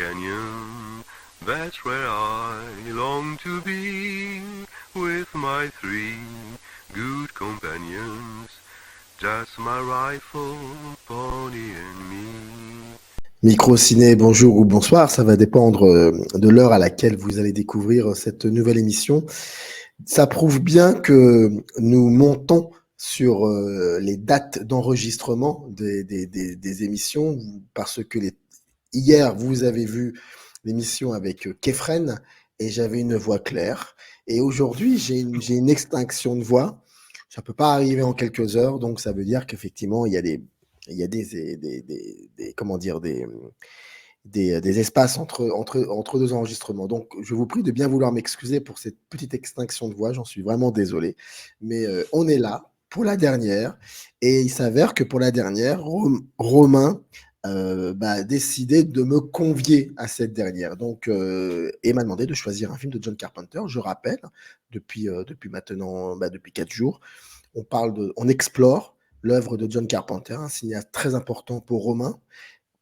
canyon. That's where I long to be with my three good companions. Just my rifle, pony and me. Micro-ciné, bonjour ou bonsoir, ça va dépendre de l'heure à laquelle vous allez découvrir cette nouvelle émission. Ça prouve bien que nous montons sur les dates d'enregistrement des émissions, parce que hier, vous avez vu l'émission avec Kefren et j'avais une voix claire. Et aujourd'hui, j'ai une extinction de voix. Ça ne peut pas arriver en quelques heures, donc ça veut dire qu'effectivement, il y a comment dire, des espaces entre deux enregistrements. Donc, je vous prie de bien vouloir m'excuser pour cette petite extinction de voix. J'en suis vraiment désolé. Mais on est là pour la dernière. Et il s'avère que pour la dernière, Romain a décidé de me convier à cette dernière. Donc, et m'a demandé de choisir un film de John Carpenter. Je rappelle, depuis maintenant, depuis 4 jours, on explore l'œuvre de John Carpenter, un cinéaste très important pour Romain,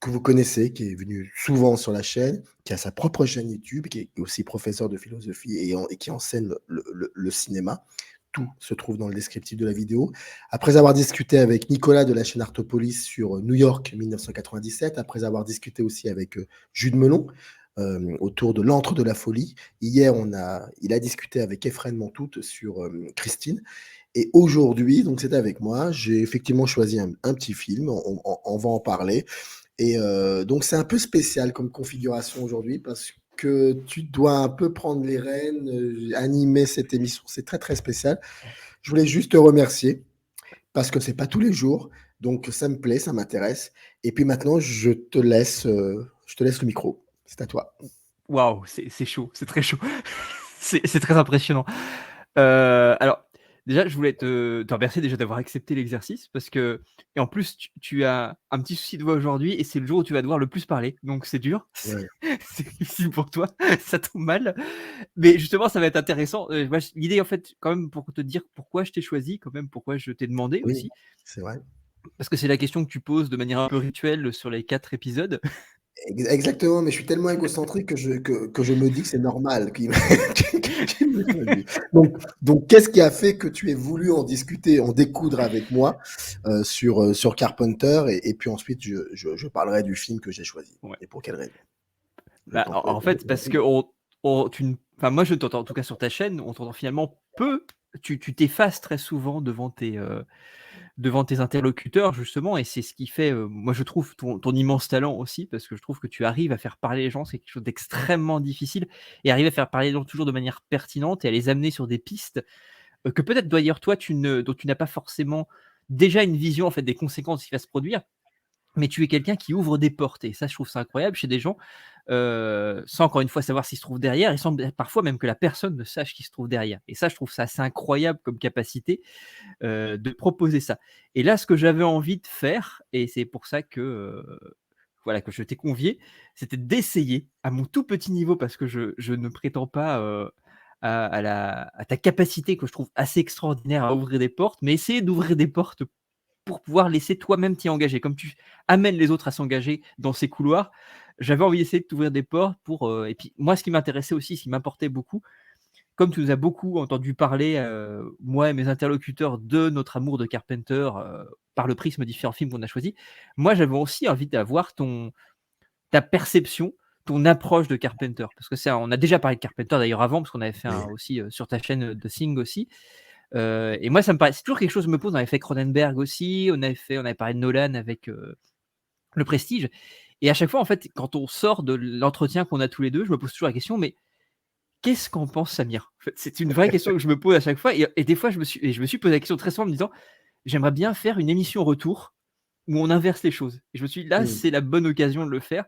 que vous connaissez, qui est venu souvent sur la chaîne, qui a sa propre chaîne YouTube, qui est aussi professeur de philosophie et qui enseigne le cinéma. Tout se trouve dans le descriptif de la vidéo. Après avoir discuté avec Nicolas de la chaîne Artopolis sur New York 1997, après avoir discuté aussi avec Jude Melon autour de l'antre de la folie, hier il a discuté avec Ephraim Montout sur Christine. Et aujourd'hui, donc c'est avec moi, j'ai effectivement choisi un petit film, on va en parler. Et donc c'est un peu spécial comme configuration aujourd'hui parce que tu dois un peu prendre les rênes, animer cette émission. C'est très très spécial. Je voulais juste te remercier parce que c'est pas tous les jours, donc ça me plaît, ça m'intéresse. Et puis maintenant, je te laisse le micro. C'est à toi. Waouh, c'est chaud, c'est très chaud. C'est très impressionnant. Alors, déjà, je voulais te remercier déjà d'avoir accepté l'exercice parce que et en plus, tu as un petit souci de voix aujourd'hui et c'est le jour où tu vas devoir le plus parler. Donc c'est dur, Ouais. c'est difficile pour toi, ça tombe mal. Mais justement, ça va être intéressant. Moi, l'idée, en fait, quand même, pour te dire pourquoi je t'ai choisi, quand même, pourquoi je t'ai demandé Oui, aussi, c'est vrai. parce que c'est la question que tu poses de manière un peu rituelle sur les 4 épisodes. Exactement, mais je suis tellement égocentrique que je me dis que c'est normal qu'il qu'il me choisisse. Donc, qu'est-ce qui a fait que tu aies voulu en discuter, en découdre avec moi sur Carpenter et puis ensuite je parlerai du film que j'ai choisi Ouais. et pour quelle raison. Bah, en fait, parce que enfin, moi, je t'entends, en tout cas sur ta chaîne, on t'entend finalement peu. Tu t'effaces très souvent devant tes interlocuteurs, justement, et c'est ce qui fait, moi, je trouve ton immense talent aussi, parce que je trouve que tu arrives à faire parler les gens, c'est quelque chose d'extrêmement difficile, et arriver à faire parler les gens toujours de manière pertinente et à les amener sur des pistes que peut-être d'ailleurs toi, dont tu n'as pas forcément déjà une vision en fait des conséquences qui va se produire, mais tu es quelqu'un qui ouvre des portes et ça, je trouve ça incroyable chez des gens, sans encore une fois savoir ce qui se trouve derrière et sans parfois même que la personne ne sache ce qui se trouve derrière et ça, je trouve ça assez incroyable comme capacité, de proposer ça et là, ce que j'avais envie de faire et c'est pour ça que, voilà, que je t'ai convié, c'était d'essayer à mon tout petit niveau parce que je ne prétends pas, à ta capacité que je trouve assez extraordinaire à ouvrir des portes, mais essayer d'ouvrir des portes pour pouvoir laisser toi-même t'y engager. Comme tu amènes les autres à s'engager dans ces couloirs, j'avais envie d'essayer de t'ouvrir des portes pour, et puis moi ce qui m'intéressait aussi, ce qui m'importait beaucoup, comme tu nous as beaucoup entendu parler, moi et mes interlocuteurs de notre amour de Carpenter, par le prisme des différents films qu'on a choisis, moi j'avais aussi envie d'avoir ta perception, ton approche de Carpenter. Parce que ça, on a déjà parlé de Carpenter d'ailleurs avant, parce qu'on avait fait Oui, aussi sur ta chaîne The Thing aussi. Et moi, ça me paraît, c'est toujours quelque chose que je me pose. On avait fait Cronenberg aussi, on avait parlé de Nolan avec Le Prestige. Et à chaque fois, en fait, quand on sort de l'entretien qu'on a tous les deux, je me pose toujours la question, mais qu'est-ce qu'en pense Samir? En fait, c'est une vraie question que je me pose à chaque fois. Et des fois, je me suis posé la question très souvent en me disant, j'aimerais bien faire une émission retour où on inverse les choses. Et je me suis dit, là, oui, c'est la bonne occasion de le faire.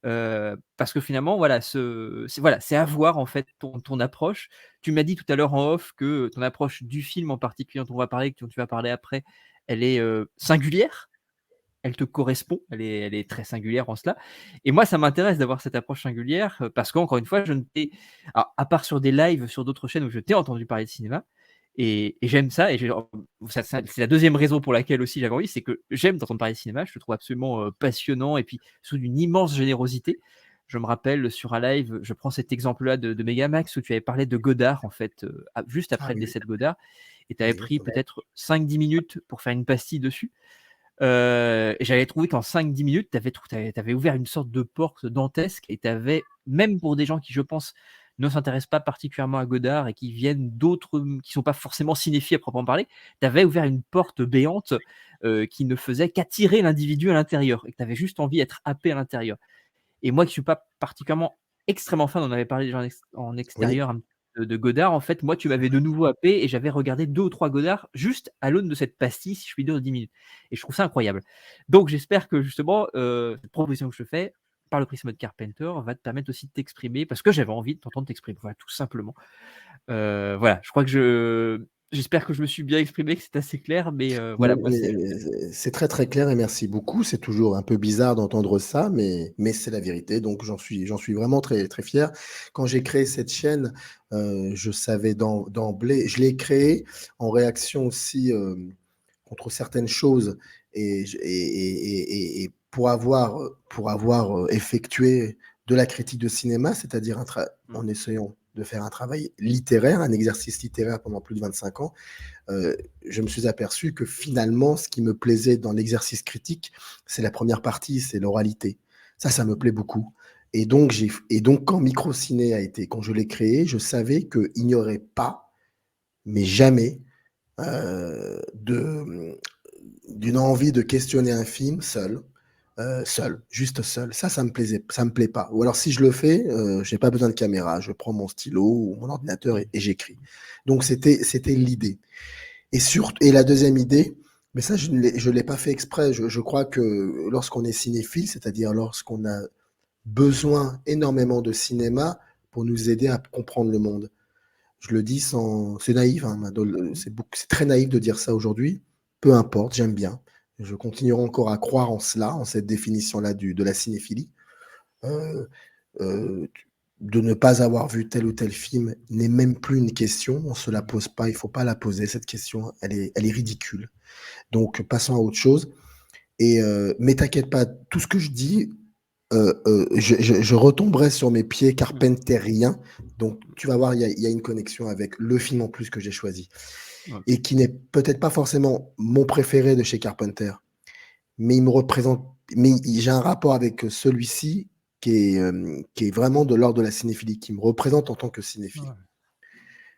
Parce que finalement, voilà, c'est avoir en fait ton approche. Tu m'as dit tout à l'heure en off que ton approche du film en particulier dont on va parler, dont tu vas parler après, elle est singulière, elle te correspond, elle est très singulière en cela. Et moi, ça m'intéresse d'avoir cette approche singulière parce qu'encore une fois, je ne t'ai, alors, à part sur des lives sur d'autres chaînes où je t'ai entendu parler de cinéma, et j'aime ça, et c'est la deuxième raison pour laquelle aussi j'avais envie, c'est que j'aime t'entendre parler de cinéma, je te trouve absolument passionnant et puis sous d'une immense générosité. je me rappelle sur un live, je prends cet exemple-là de Megamax où tu avais parlé de Godard, en fait, juste Ah après le oui, décès de Godard, et tu avais pris exactement. peut-être 5-10 minutes pour faire une pastille dessus. Et j'avais trouvé qu'en 5-10 minutes, tu avais ouvert une sorte de porte dantesque et tu avais, même pour des gens qui, je pense, ne s'intéressent pas particulièrement à Godard et qui viennent d'autres, qui sont pas forcément cinéphiles à proprement parler, tu avais ouvert une porte béante qui ne faisait qu'attirer l'individu à l'intérieur et que tu avais juste envie d'être happé à l'intérieur. Et moi qui suis pas particulièrement extrêmement fan, on avait parlé déjà en Oui, extérieur de Godard, en fait, moi tu m'avais de nouveau happé et j'avais regardé 2 ou 3 Godard juste à l'aune de cette pastille, si je puis dire, de 10 minutes. Et je trouve ça incroyable. Donc j'espère que justement, cette proposition que je fais par le prisme de Carpenter va te permettre aussi de t'exprimer, parce que j'avais envie de t'entendre t'exprimer, voilà, tout simplement. Voilà, je crois que j'espère que je me suis bien exprimé, que c'est assez clair, mais voilà, moi c'est c'est très très clair et merci beaucoup. C'est toujours un peu bizarre d'entendre ça, mais c'est la vérité. Donc j'en suis vraiment très très fier. Quand j'ai créé cette chaîne, je savais d'emblée, je l'ai créée en réaction aussi contre certaines choses et pour avoir effectué de la critique de cinéma, c'est-à-dire en essayant de faire un travail littéraire, un exercice littéraire pendant plus de 25 ans. Je me suis aperçu que finalement, ce qui me plaisait dans l'exercice critique, c'est la première partie, c'est l'oralité. Ça me plaît beaucoup. Et donc, quand Microciné quand je l'ai créé, je savais qu'il n'y aurait pas, mais jamais, d'une envie de questionner un film seul, juste seul. Ça me plaisait, ça me plaît pas. Ou alors si je le fais, j'ai pas besoin de caméra, je prends mon stylo ou mon ordinateur et j'écris. Donc c'était l'idée. Et la deuxième idée, mais ça, je l'ai pas fait exprès. Je crois que lorsqu'on est cinéphile, c'est-à-dire lorsqu'on a besoin énormément de cinéma pour nous aider à comprendre le monde. Je le dis sans, c'est naïf, hein, c'est très naïf de dire ça aujourd'hui. Peu importe, j'aime bien. Je continuerai encore à croire en cela, en cette définition-là de la cinéphilie. Euh, euh, de ne pas avoir vu tel ou tel film n'est même plus une question, on se la pose pas, il faut pas la poser, cette question, elle est ridicule. Donc, passons à autre chose. Mais t'inquiète pas, tout ce que je dis, je retomberai sur mes pieds carpentériens. Donc, tu vas voir, il y a une connexion avec le film en plus que j'ai choisi. Ok. Et qui n'est peut-être pas forcément mon préféré de chez Carpenter, mais il me représente, mais j'ai un rapport avec celui-ci qui est vraiment de l'ordre de la cinéphilie, qui me représente en tant que cinéphile, Ouais.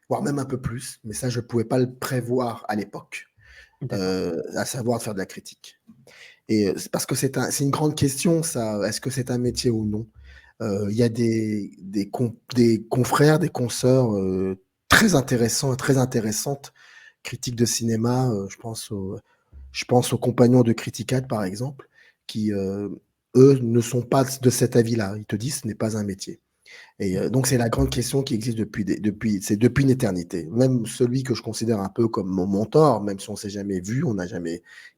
voire même un peu plus, mais ça, je ne pouvais pas le prévoir à l'époque, D'accord. à savoir de faire de la critique. Et c'est parce que c'est une grande question, ça. Est-ce que c'est un métier ou non? Il y a des confrères, des consoeurs très intéressants et très intéressantes, critiques de cinéma. Je pense aux compagnons de Criticat, par exemple, qui, eux, ne sont pas de cet avis-là. Ils te disent que ce n'est pas un métier. Et donc, c'est la grande question qui existe depuis une éternité. Même celui que je considère un peu comme mon mentor, même si on ne s'est jamais vu,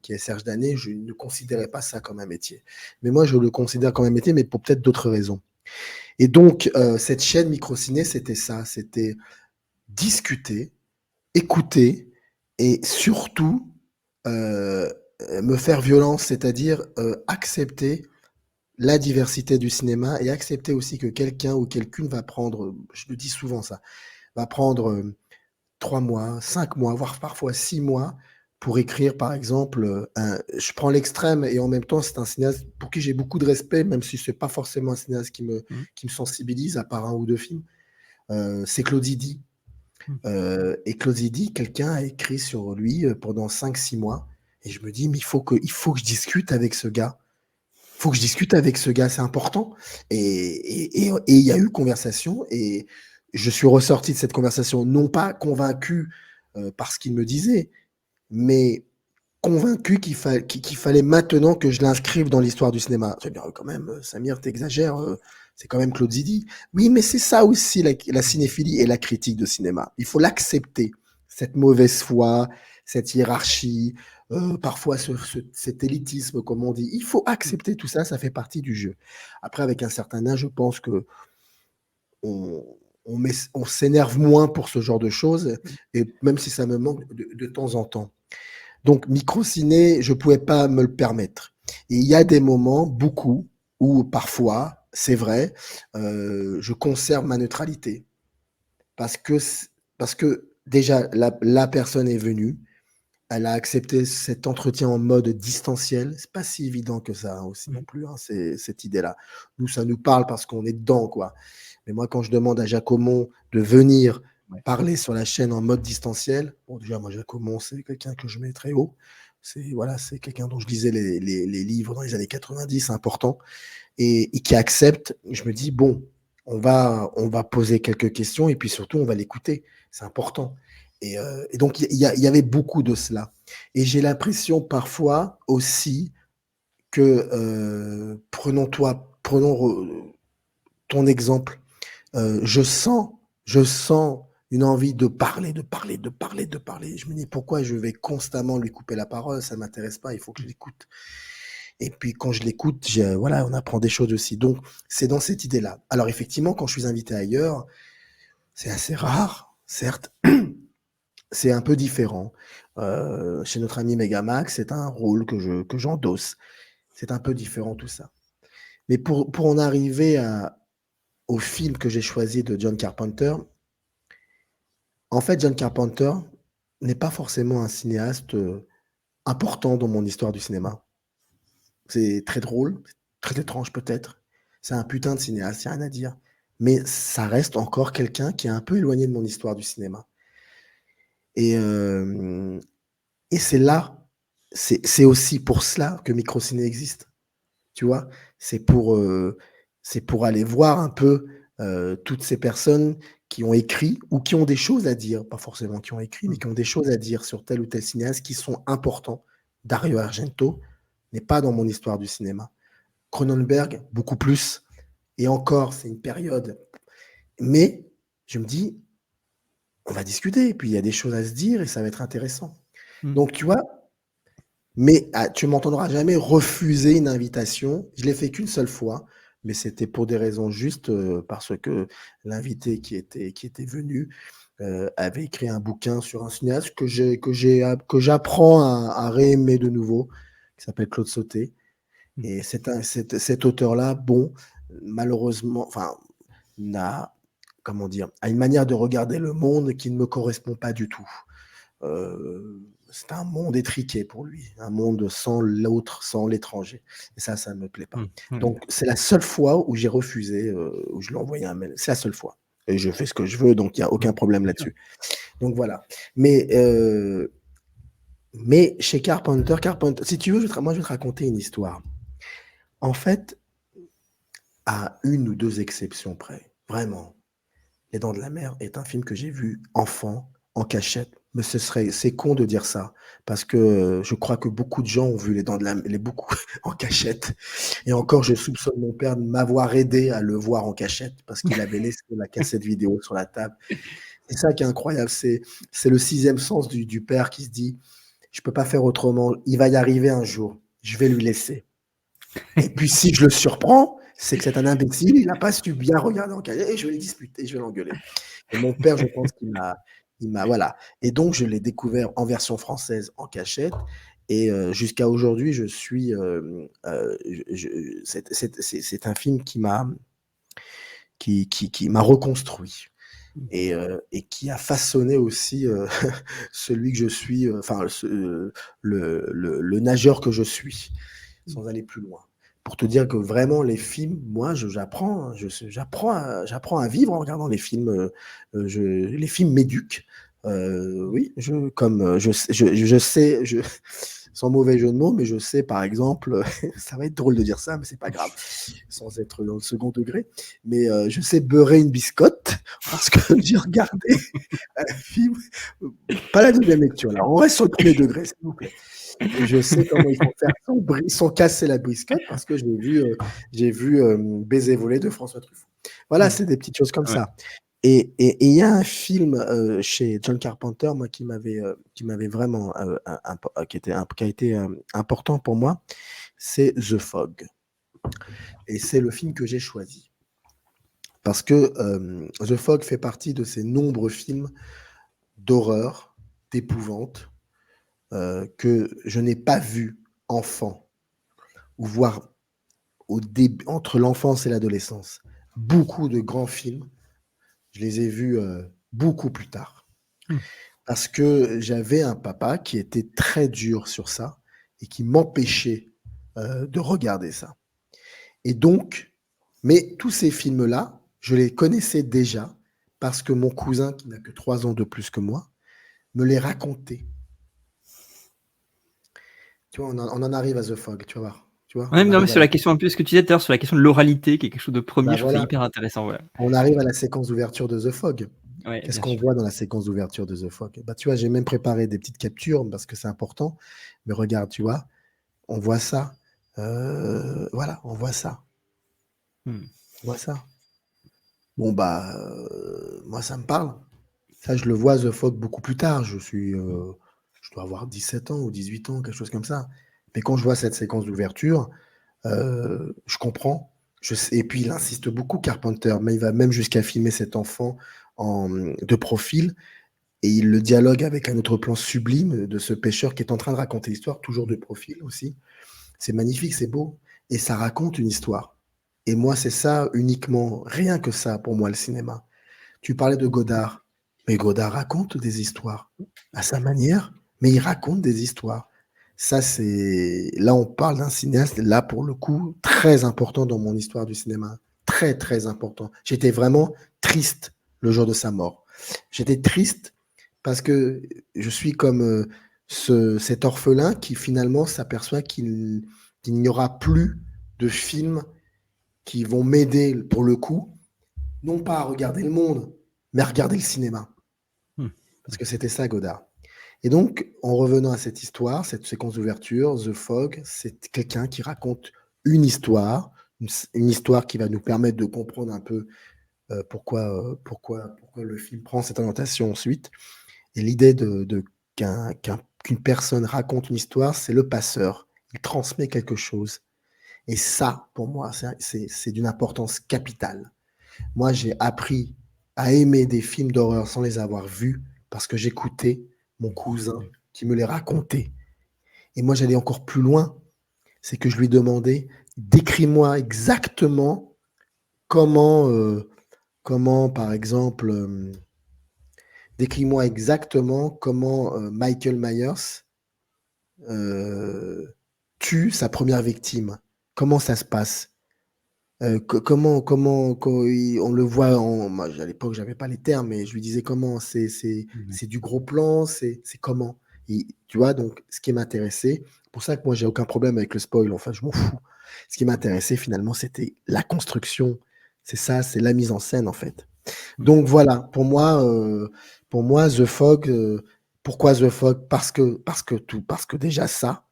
qui est Serge Danet, je ne considérais pas ça comme un métier. Mais moi, je le considère comme un métier, mais pour peut-être d'autres raisons. Et donc, cette chaîne Microciné, c'était ça. C'était discuter, écouter et surtout me faire violence, c'est-à-dire accepter la diversité du cinéma et accepter aussi que quelqu'un ou quelqu'une va prendre, je le dis souvent ça, va prendre 3 mois, 5 mois, voire parfois 6 mois pour écrire, par exemple, je prends l'extrême et en même temps, c'est un cinéaste pour qui j'ai beaucoup de respect, même si c'est pas forcément un cinéaste qui me sensibilise, à part un ou deux films. C'est Claude Zidi. Et Claude Zidi, quelqu'un a écrit sur lui pendant 5-6 mois. Et je me dis, mais il faut que je discute avec ce gars. Il faut que je discute avec ce gars, c'est important. Et il y a eu conversation. Et je suis ressorti de cette conversation, non pas convaincu par ce qu'il me disait, mais convaincu qu'il fallait maintenant que je l'inscrive dans l'histoire du cinéma. Je vais dire, quand même, Samir, t'exagères, c'est quand même Claude Zidi. Oui, mais c'est ça aussi la cinéphilie et la critique de cinéma. Il faut l'accepter, cette mauvaise foi, cette hiérarchie, parfois cet élitisme, comme on dit. Il faut accepter tout ça, ça fait partie du jeu. Après, avec un certain âge, je pense que on s'énerve moins pour ce genre de choses, et même si ça me manque de temps en temps. Donc, Microciné, je ne pouvais pas me le permettre. Et il y a des moments, beaucoup, où parfois, c'est vrai, je conserve ma neutralité parce que déjà la personne est venue, elle a accepté cet entretien en mode distanciel. C'est pas si évident que ça, hein, aussi non Mmh. plus, hein, cette idée-là. Nous, ça nous parle parce qu'on est dedans, quoi. Mais moi, quand je demande à Jacomon de venir Ouais. parler sur la chaîne en mode distanciel, bon, déjà, moi, Jacomon, c'est quelqu'un que je mets très haut. C'est quelqu'un dont je lisais les livres dans les années 90, important, et qui accepte. Je me dis, bon, on va poser quelques questions et puis surtout, on va l'écouter. C'est important. Et donc, il y avait beaucoup de cela. Et j'ai l'impression parfois aussi que, prenons ton exemple. Je sens une envie de parler, de parler, de parler, de parler. Je me dis: «Pourquoi je vais constamment lui couper la parole? Ça m'intéresse pas, il faut que je l'écoute». Et puis quand je l'écoute, voilà, on apprend des choses aussi. Donc c'est dans cette idée-là. Alors effectivement, quand je suis invité ailleurs, c'est assez rare, certes, c'est un peu différent. Chez notre ami Megamax, c'est un rôle que j'endosse. C'est un peu différent tout ça. Mais pour en arriver au film que j'ai choisi de John Carpenter, en fait, John Carpenter n'est pas forcément un cinéaste, important dans mon histoire du cinéma. C'est très drôle, très étrange peut-être. C'est un putain de cinéaste, il y a rien à dire. Mais ça reste encore quelqu'un qui est un peu éloigné de mon histoire du cinéma. Et hem et c'est aussi pour cela que Microciné existe, tu vois? C'est pour, heu, c'est pour aller voir un peu, toutes ces personnes qui ont écrit ou qui ont des choses à dire, pas forcément qui ont écrit, mais Mmh. qui ont des choses à dire sur tel ou tel cinéaste qui sont importants. Dario Argento n'est pas dans mon histoire du cinéma. Cronenberg, beaucoup plus, et encore, c'est une période. Mais je me dis: «On va discuter et puis il y a des choses à se dire et ça va être intéressant». Mmh. Donc tu vois? Mais tu m'entendras jamais refuser une invitation. Je l'ai fait qu'une seule fois, mais c'était pour des raisons justes, parce que l'invité qui était venu, avait écrit un bouquin sur un cinéaste que j'apprends à réaimer de nouveau, qui s'appelle Claude Sautet. Mmh. Et cet auteur-là, bon, malheureusement, enfin, n'a comment dire? A une manière de regarder le monde qui ne me correspond pas du tout. C'est un monde étriqué pour lui, un monde sans l'autre, sans l'étranger, et ça me plaît pas. Mmh. Ouais. Donc c'est la seule fois où j'ai refusé, où je lui ai envoyé un mail. C'est la seule fois et je fais ce que je veux, donc il y a Mmh. aucun problème Bien sûr. là-dessus. Donc voilà. Mais chez Carpenter, si tu veux, je vais te raconter une histoire. En fait, à une ou 2 exceptions près, vraiment. Les Dents de la Mer est un film que j'ai vu enfant, en cachette, mais c'est con de dire ça, parce que, je crois que beaucoup de gens ont vu Les Dents de la les beaucoup en cachette, et encore je soupçonne mon père de m'avoir aidé à le voir en cachette parce qu'il avait laissé la cassette vidéo sur la table. C'est ça qui est incroyable, c'est le sixième sens du père qui se dit: «Je peux pas faire autrement, il va y arriver un jour, je vais lui laisser». Et puis si je le surprends, c'est que c'est un imbécile, il n'a pas su bien regarder en cachette et je vais le disputer, je vais l'engueuler. Et mon père, je pense qu'il m'a voilà. Et donc je l'ai découvert en version française en cachette, et jusqu'à aujourd'hui, je suis, je c'est un film qui m'a reconstruit, Mmh. et qui a façonné aussi, celui que je suis, enfin le nageur que je suis, Mmh. sans aller plus loin. Pour te dire que vraiment les films, moi j'apprends, hein, j'apprends à vivre en regardant les films, les films m'éduquent. Oui, je sais, sans mauvais jeu de mots, mais je sais par exemple, ça va être drôle de dire ça, mais c'est pas grave, sans être dans le second degré, mais je sais beurrer une biscotte parce que j'ai regardé un film, pas la deuxième lecture là, on reste sur le premier degré s'il vous plaît. Et je sais comment il faut faire sans casser la briscotte parce que j'ai vu Baiser volé de François Truffaut. Voilà, Mmh. c'est des petites choses comme Ouais. ça. Et il y a un film, chez John Carpenter, moi, qui m'avait vraiment, qui a été, important pour moi, c'est The Fog, et c'est le film que j'ai choisi parce que, The Fog fait partie de ces nombreux films d'horreur, d'épouvante, que je n'ai pas vus enfant, ou voire entre l'enfance et l'adolescence. Beaucoup de grands films, je les ai vus beaucoup plus tard. Parce que j'avais un papa qui était très dur sur ça et qui m'empêchait de regarder ça. Et donc, mais tous ces films-là, je les connaissais déjà parce que mon cousin, qui n'a que 3 ans de plus que moi, me les racontait. Tu vois, on en arrive à The Fog, tu vas voir. Tu vois, Ouais, on non, mais arrive à sur la question un peu ce que tu disais tout à l'heure sur la question de l'oralité, qui est quelque chose de premier, bah je trouve ça voilà, hyper intéressant, voilà. on arrive à la séquence d'ouverture de The Fog. Ouais, Qu'est-ce bien qu'on sûr. voit dans la séquence d'ouverture de The Fog? Bah, tu vois, j'ai même préparé des petites captures parce que c'est important. Mais regarde, tu vois, on voit ça. Voilà, on voit ça. Mmh. On voit ça. Bon, bah, moi, ça me parle. Ça, je le vois, The Fog, beaucoup plus tard. Je dois avoir 17 ans ou 18 ans, quelque chose comme ça. Mais quand je vois cette séquence d'ouverture, je comprends. Et puis, il insiste beaucoup, Carpenter, mais il va même jusqu'à filmer cet enfant de profil. Et il le dialogue avec un autre plan sublime de ce pêcheur qui est en train de raconter l'histoire, toujours de profil aussi. C'est magnifique, c'est beau. Et ça raconte une histoire. Et moi, c'est ça uniquement, rien que ça pour moi, le cinéma. Tu parlais de Godard, mais Godard raconte des histoires à sa manière, mais il raconte des histoires. Ça, c'est. Là, on parle d'un cinéaste, là, pour le coup, très important dans mon histoire du cinéma. Très, très important. J'étais vraiment triste le jour de sa mort. J'étais triste parce que je suis comme cet orphelin qui finalement s'aperçoit qu'il n'y aura plus de films qui vont m'aider pour le coup, non pas à regarder le monde, mais à regarder le cinéma. Parce que c'était ça, Godard. Et donc, en revenant à cette histoire, cette séquence d'ouverture, The Fog, c'est quelqu'un qui raconte une histoire, une histoire qui va nous permettre de comprendre un peu pourquoi le film prend cette orientation ensuite. Et l'idée qu'une personne raconte une histoire, c'est le passeur. Il transmet quelque chose. Et ça, pour moi, c'est d'une importance capitale. Moi, j'ai appris à aimer des films d'horreur sans les avoir vus parce que j'écoutais mon cousin qui me les racontait. Et moi, j'allais encore plus loin. C'est que je lui demandais, décris-moi exactement comment par exemple, décris-moi exactement comment Michael Myers tue sa première victime. Comment ça se passe? Comment on le voit moi, à l'époque, j'avais pas les termes, mais je lui disais comment c'est du gros plan, c'est comment? Et tu vois, donc ce qui m'intéressait, pour ça que moi, j'ai aucun problème avec le spoil, enfin, je m'en fous. Ce qui m'intéressait finalement, c'était la construction. C'est ça, c'est la mise en scène, en fait. Donc voilà, pour moi, The Fog, pourquoi The Fog? Parce que déjà ça,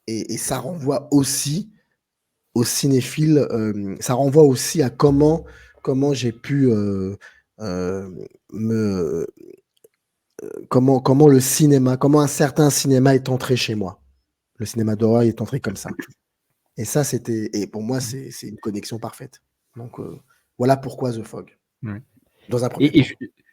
et ça renvoie aussi aux cinéphiles, ça renvoie aussi à comment j'ai pu me comment le cinéma, comment un certain cinéma est entré chez moi. Le cinéma d'horreur est entré comme ça. Et ça, et pour moi, c'est une connexion parfaite. Donc voilà pourquoi The Fog. Ouais. Dans un premier temps.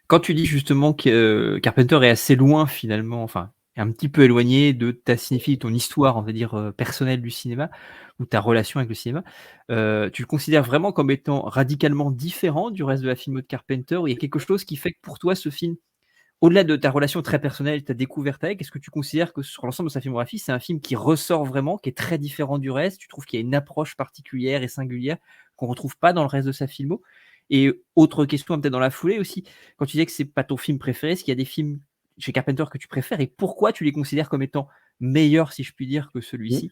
Quand tu dis justement que Carpenter est assez loin finalement, enfin est un petit peu éloigné de ta cinéphilie, ton histoire, on va dire personnelle du cinéma ou ta relation avec le cinéma, tu le considères vraiment comme étant radicalement différent du reste de la filmo de Carpenter? Ou il y a quelque chose qui fait que pour toi ce film, au-delà de ta relation très personnelle, ta découverte avec, est-ce que tu considères que sur l'ensemble de sa filmographie, c'est un film qui ressort vraiment, qui est très différent du reste? Tu trouves qu'il y a une approche particulière et singulière qu'on retrouve pas dans le reste de sa filmo? Et autre question, peut-être dans la foulée aussi, quand tu disais que c'est pas ton film préféré, est-ce qu'il y a des films chez Carpenter que tu préfères et pourquoi tu les considères comme étant meilleurs, si je puis dire, que celui-ci?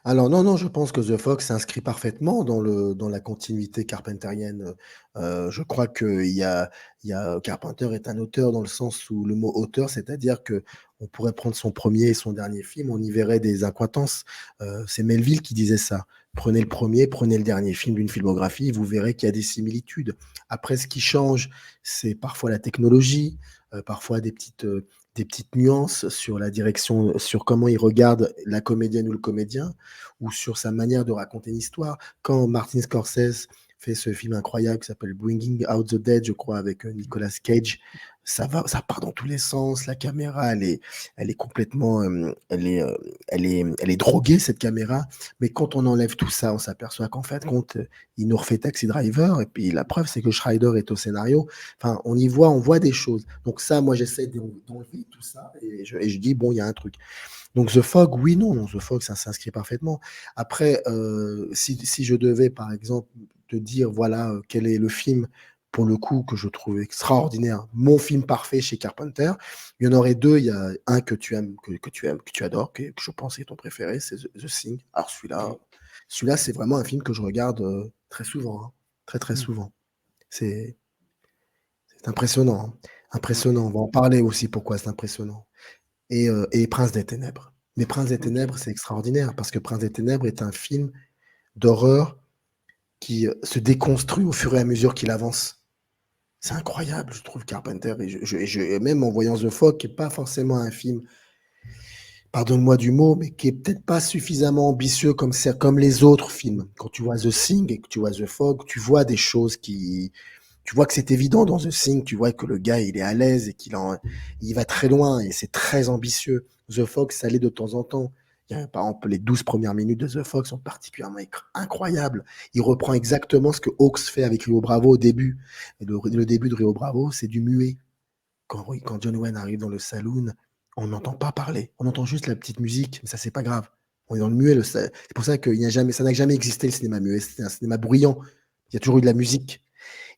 Alors non, je pense que The Fog s'inscrit parfaitement dans la continuité carpenterienne. Je crois Carpenter est un auteur dans le sens où le mot auteur, c'est-à-dire que on pourrait prendre son premier et son dernier film, on y verrait des incohérences. C'est Melville qui disait ça. Prenez le premier, prenez le dernier film d'une filmographie, vous verrez qu'il y a des similitudes. Après, ce qui change, c'est parfois la technologie, parfois des petites nuances sur la direction, sur comment il regarde la comédienne ou le comédien, ou sur sa manière de raconter une histoire. Quand Martin Scorsese fait ce film incroyable qui s'appelle Bringing Out the Dead, je crois, avec Nicolas Cage. Ça part dans tous les sens. La caméra, elle est complètement, elle est droguée, cette caméra. Mais quand on enlève tout ça, on s'aperçoit qu'en fait, il nous refait Taxi Driver. Et puis la preuve, c'est que Schreider est au scénario. Enfin, on voit des choses. Donc ça, moi, j'essaie d'enlever tout ça et je dis bon, il y a un truc. Donc The Fog, oui, non, The Fog, ça s'inscrit parfaitement. Après, si je devais, par exemple, te dire, voilà, quel est le film, pour le coup, que je trouve extraordinaire, mon film parfait chez Carpenter, il y en aurait deux. Il y a un que tu aimes, que tu adores, que je pense est ton préféré, c'est The Thing. Alors celui-là, c'est vraiment un film que je regarde très souvent, hein, très très souvent. C'est impressionnant, hein. Impressionnant. On va en parler aussi pourquoi c'est impressionnant. Et Prince des Ténèbres. Mais Prince des Ténèbres, c'est extraordinaire parce que Prince des Ténèbres est un film d'horreur qui se déconstruit au fur et à mesure qu'il avance. C'est incroyable, je trouve, Carpenter. Et même en voyant The Fog, qui n'est pas forcément un film, pardonne-moi du mot, mais qui est peut-être pas suffisamment ambitieux comme les autres films. Quand tu vois The Thing et que tu vois The Fog, tu vois des choses qui... Tu vois que c'est évident dans The Thing, tu vois que le gars, il est à l'aise et il va très loin et c'est très ambitieux. The Fog, ça l'est de temps en temps. Par exemple, les 12 premières minutes de The Fog sont particulièrement incroyables. Il reprend exactement ce que Hawks fait avec Rio Bravo au début. Et le début de Rio Bravo, c'est du muet. Quand John Wayne arrive dans le saloon, on n'entend pas parler. On entend juste la petite musique, mais ça, c'est pas grave. On est dans le muet. C'est pour ça que ça n'a jamais existé, le cinéma muet. C'est un cinéma bruyant. Il y a toujours eu de la musique.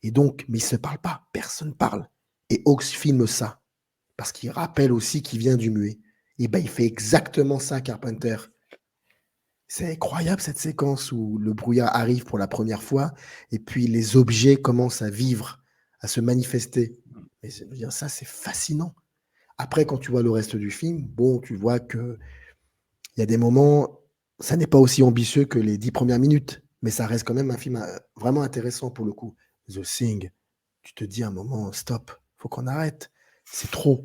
Et donc, mais il ne se parle pas. Personne parle. Et Hawks filme ça. Parce qu'il rappelle aussi qu'il vient du muet. Et ben, il fait exactement ça, Carpenter. C'est incroyable cette séquence où le brouillard arrive pour la première fois et puis les objets commencent à vivre, à se manifester. Mais je veux dire, ça, c'est fascinant. Après, quand tu vois le reste du film, bon, tu vois que il y a des moments, ça n'est pas aussi ambitieux que les 10 premières minutes, mais ça reste quand même un film vraiment intéressant pour le coup. The Thing, tu te dis à un moment, stop, faut qu'on arrête. C'est trop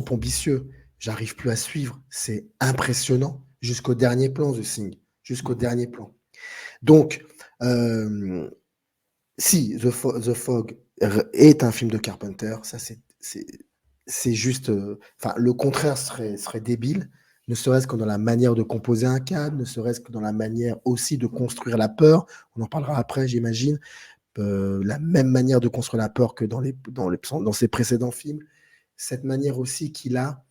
ambitieux. J'arrive plus à suivre. C'est impressionnant jusqu'au dernier plan, The Thing, jusqu'au dernier plan. Donc, si The Fog est un film de Carpenter, ça c'est juste, enfin, le contraire serait débile, ne serait-ce que dans la manière de composer un cadre, ne serait-ce que dans la manière aussi de construire la peur. On en parlera après, j'imagine. La même manière de construire la peur que dans ses précédents films. Cette manière aussi qu'il a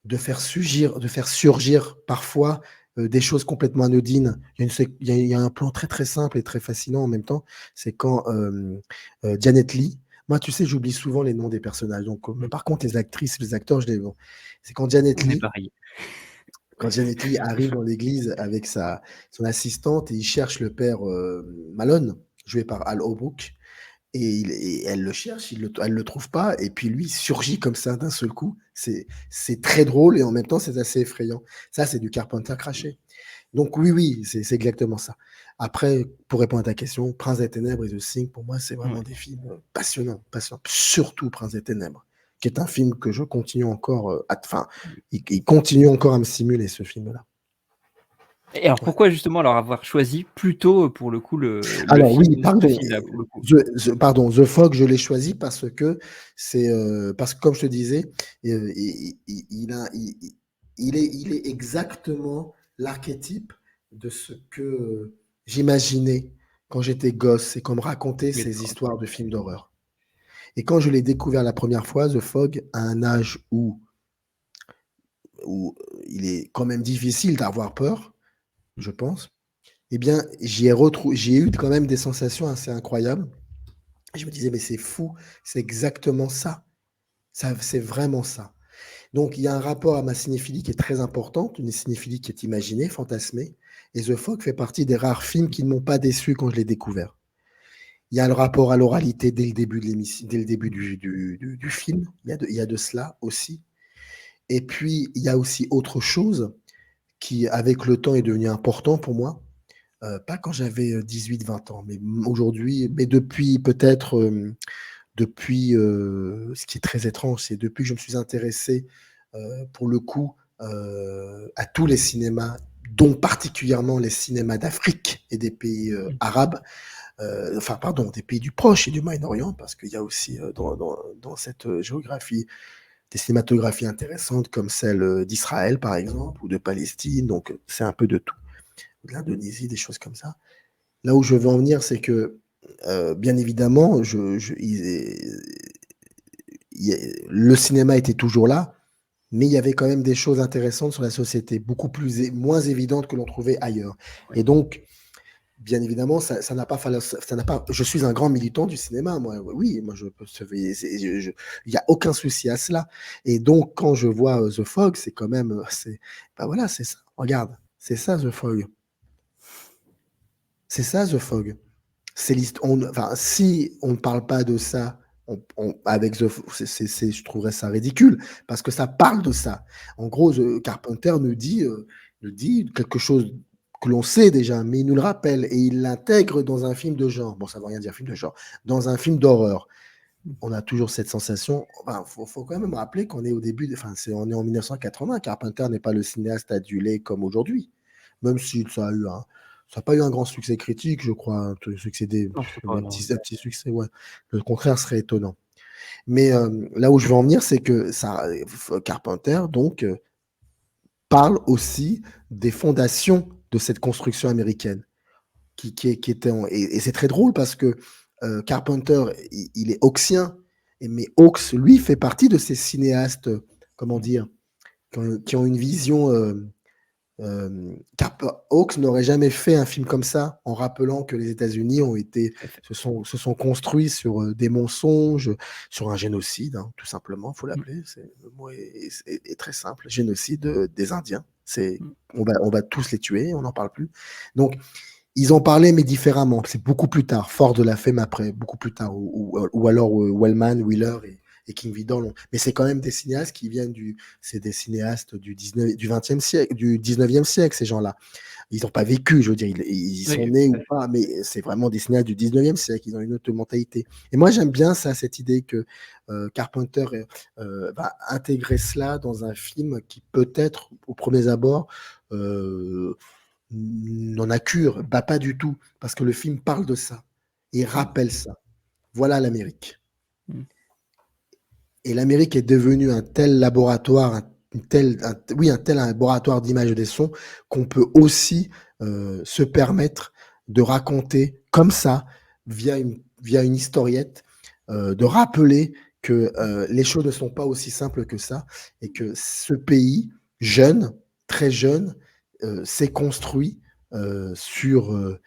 de faire surgir parfois des choses complètement anodines. Il y a un plan très très simple et très fascinant en même temps. C'est quand Janet Leigh, moi tu sais, j'oublie souvent les noms des personnages. Donc, mais par contre, les actrices, les acteurs, je les vois. C'est quand Janet Leigh arrive dans l'église avec son assistante et il cherche le père Malone, joué par Al Holbrook. Et elle le cherche, elle le trouve pas, et puis lui surgit comme ça d'un seul coup. C'est très drôle et en même temps c'est assez effrayant. Ça, c'est du Carpenter craché. Donc oui, c'est exactement ça. Après, pour répondre à ta question, Prince des Ténèbres et The Thing, pour moi, c'est vraiment des films passionnants. Surtout Prince des Ténèbres, qui est un film que je continue encore, il continue encore à me stimuler, ce film-là. Et alors pourquoi justement avoir choisi plutôt pour le coup le alors film, oui, pardon, ce film-là pour le coup pardon, The Fog, je l'ai choisi parce que comme je te disais, il est exactement l'archétype de ce que j'imaginais quand j'étais gosse et qu'on me racontait ces histoires de films d'horreur. Et quand je l'ai découvert la première fois, The Fog, à un âge où il est quand même difficile d'avoir peur, je pense, eh bien, j'ai eu quand même des sensations assez incroyables. Je me disais, mais c'est fou, c'est exactement ça. C'est vraiment ça. Donc, il y a un rapport à ma cinéphilie qui est très importante, une cinéphilie qui est imaginée, fantasmée. Et The Fog fait partie des rares films qui ne m'ont pas déçu quand je l'ai découvert. Il y a le rapport à l'oralité dès le début de l'émission, dès le début du film. Il y a de cela aussi. Et puis, il y a aussi autre chose qui, avec le temps, est devenu important pour moi. Pas quand j'avais 18-20 ans, mais aujourd'hui, mais depuis peut-être, ce qui est très étrange, c'est depuis que je me suis intéressé, pour le coup, à tous les cinémas, dont particulièrement les cinémas d'Afrique et des pays arabes, enfin pardon, des pays du Proche et du Moyen-Orient, parce qu'il y a aussi dans cette géographie des cinématographies intéressantes comme celle d'Israël par exemple, ou de Palestine, donc c'est un peu de tout. De l'Indonésie, des choses comme ça. Là où je veux en venir, c'est que bien évidemment, le cinéma était toujours là, mais il y avait quand même des choses intéressantes sur la société, beaucoup moins évidentes que l'on trouvait ailleurs. Ouais. Et donc, bien évidemment, ça n'a pas fallu, ça n'a pas. Je suis un grand militant du cinéma, moi. Oui, moi je peux. Il n'y a aucun souci à cela. Et donc, quand je vois The Fog, c'est quand même, ben voilà, c'est ça. Regarde, c'est ça The Fog. C'est ça The Fog. Enfin, si on ne parle pas de ça avec je trouverais ça ridicule parce que ça parle de ça. En gros, Carpenter nous dit quelque chose que l'on sait déjà, mais il nous le rappelle et il l'intègre dans un film de genre. Bon, ça ne veut rien dire film de genre. Dans un film d'horreur. On a toujours cette sensation. Enfin, faut quand même rappeler qu'on est au début. Enfin, on est en 1980. Carpenter n'est pas le cinéaste adulé comme aujourd'hui. Même si ça n'a pas eu un grand succès critique, je crois, un petit succès, ouais. Le contraire serait étonnant. Mais là où je veux en venir, c'est que Carpenter donc parle aussi des fondations de cette construction américaine, qui était et c'est très drôle parce que Carpenter, il est hawksien, mais Hawks, lui, fait partie de ces cinéastes, comment dire, qui ont une vision. Hawks n'aurait jamais fait un film comme ça en rappelant que les États-Unis se sont construits sur des mensonges, sur un génocide, hein, tout simplement, il faut l'appeler. Le mot est très simple, génocide des Indiens. On va tous les tuer, on n'en parle plus. Donc, ils en parlaient, mais différemment. C'est beaucoup plus tard. Ford l'a fait, mais après, beaucoup plus tard. Ou alors Wellman, Wheeler et King Vidal. Mais c'est quand même des cinéastes qui viennent c'est des cinéastes du 20e siècle, du 19e siècle, ces gens-là. Ils n'ont pas vécu, je veux dire, ils sont nés ou pas, mais c'est vraiment des cinéastes du 19e siècle. Ils ont une autre mentalité. Et moi, j'aime bien ça, cette idée que Carpenter va intégrer cela dans un film qui peut-être, au premier abord, n'en a cure, pas du tout, parce que le film parle de ça et rappelle ça. Voilà l'Amérique. Et l'Amérique est devenue un tel laboratoire, un tel laboratoire d'images et des sons qu'on peut aussi se permettre de raconter comme ça, via une historiette, de rappeler que les choses ne sont pas aussi simples que ça et que ce pays, jeune, très jeune, s'est construit sur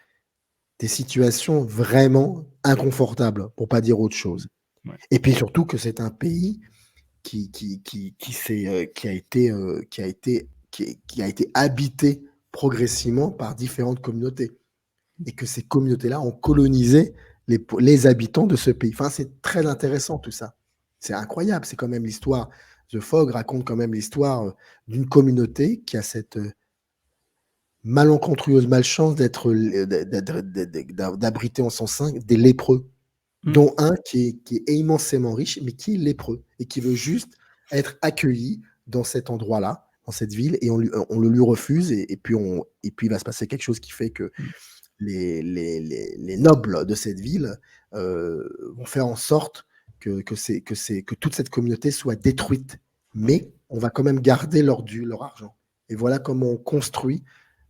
des situations vraiment inconfortables, pour pas dire autre chose. Ouais. Et puis surtout que c'est un pays qui a été habité progressivement par différentes communautés et que ces communautés-là ont colonisé les habitants de ce pays. Enfin, c'est très intéressant tout ça. C'est incroyable. C'est quand même l'histoire. The Fog raconte quand même l'histoire d'une communauté qui a cette malencontreuse malchance d'abriter en son sein des lépreux, dont un qui est immensément riche, mais qui est lépreux et qui veut juste être accueilli dans cet endroit-là, dans cette ville, et on le lui refuse, et puis il va se passer quelque chose qui fait que les nobles de cette ville vont faire en sorte que toute cette communauté soit détruite. Mais on va quand même garder leur argent. Et voilà comment on construit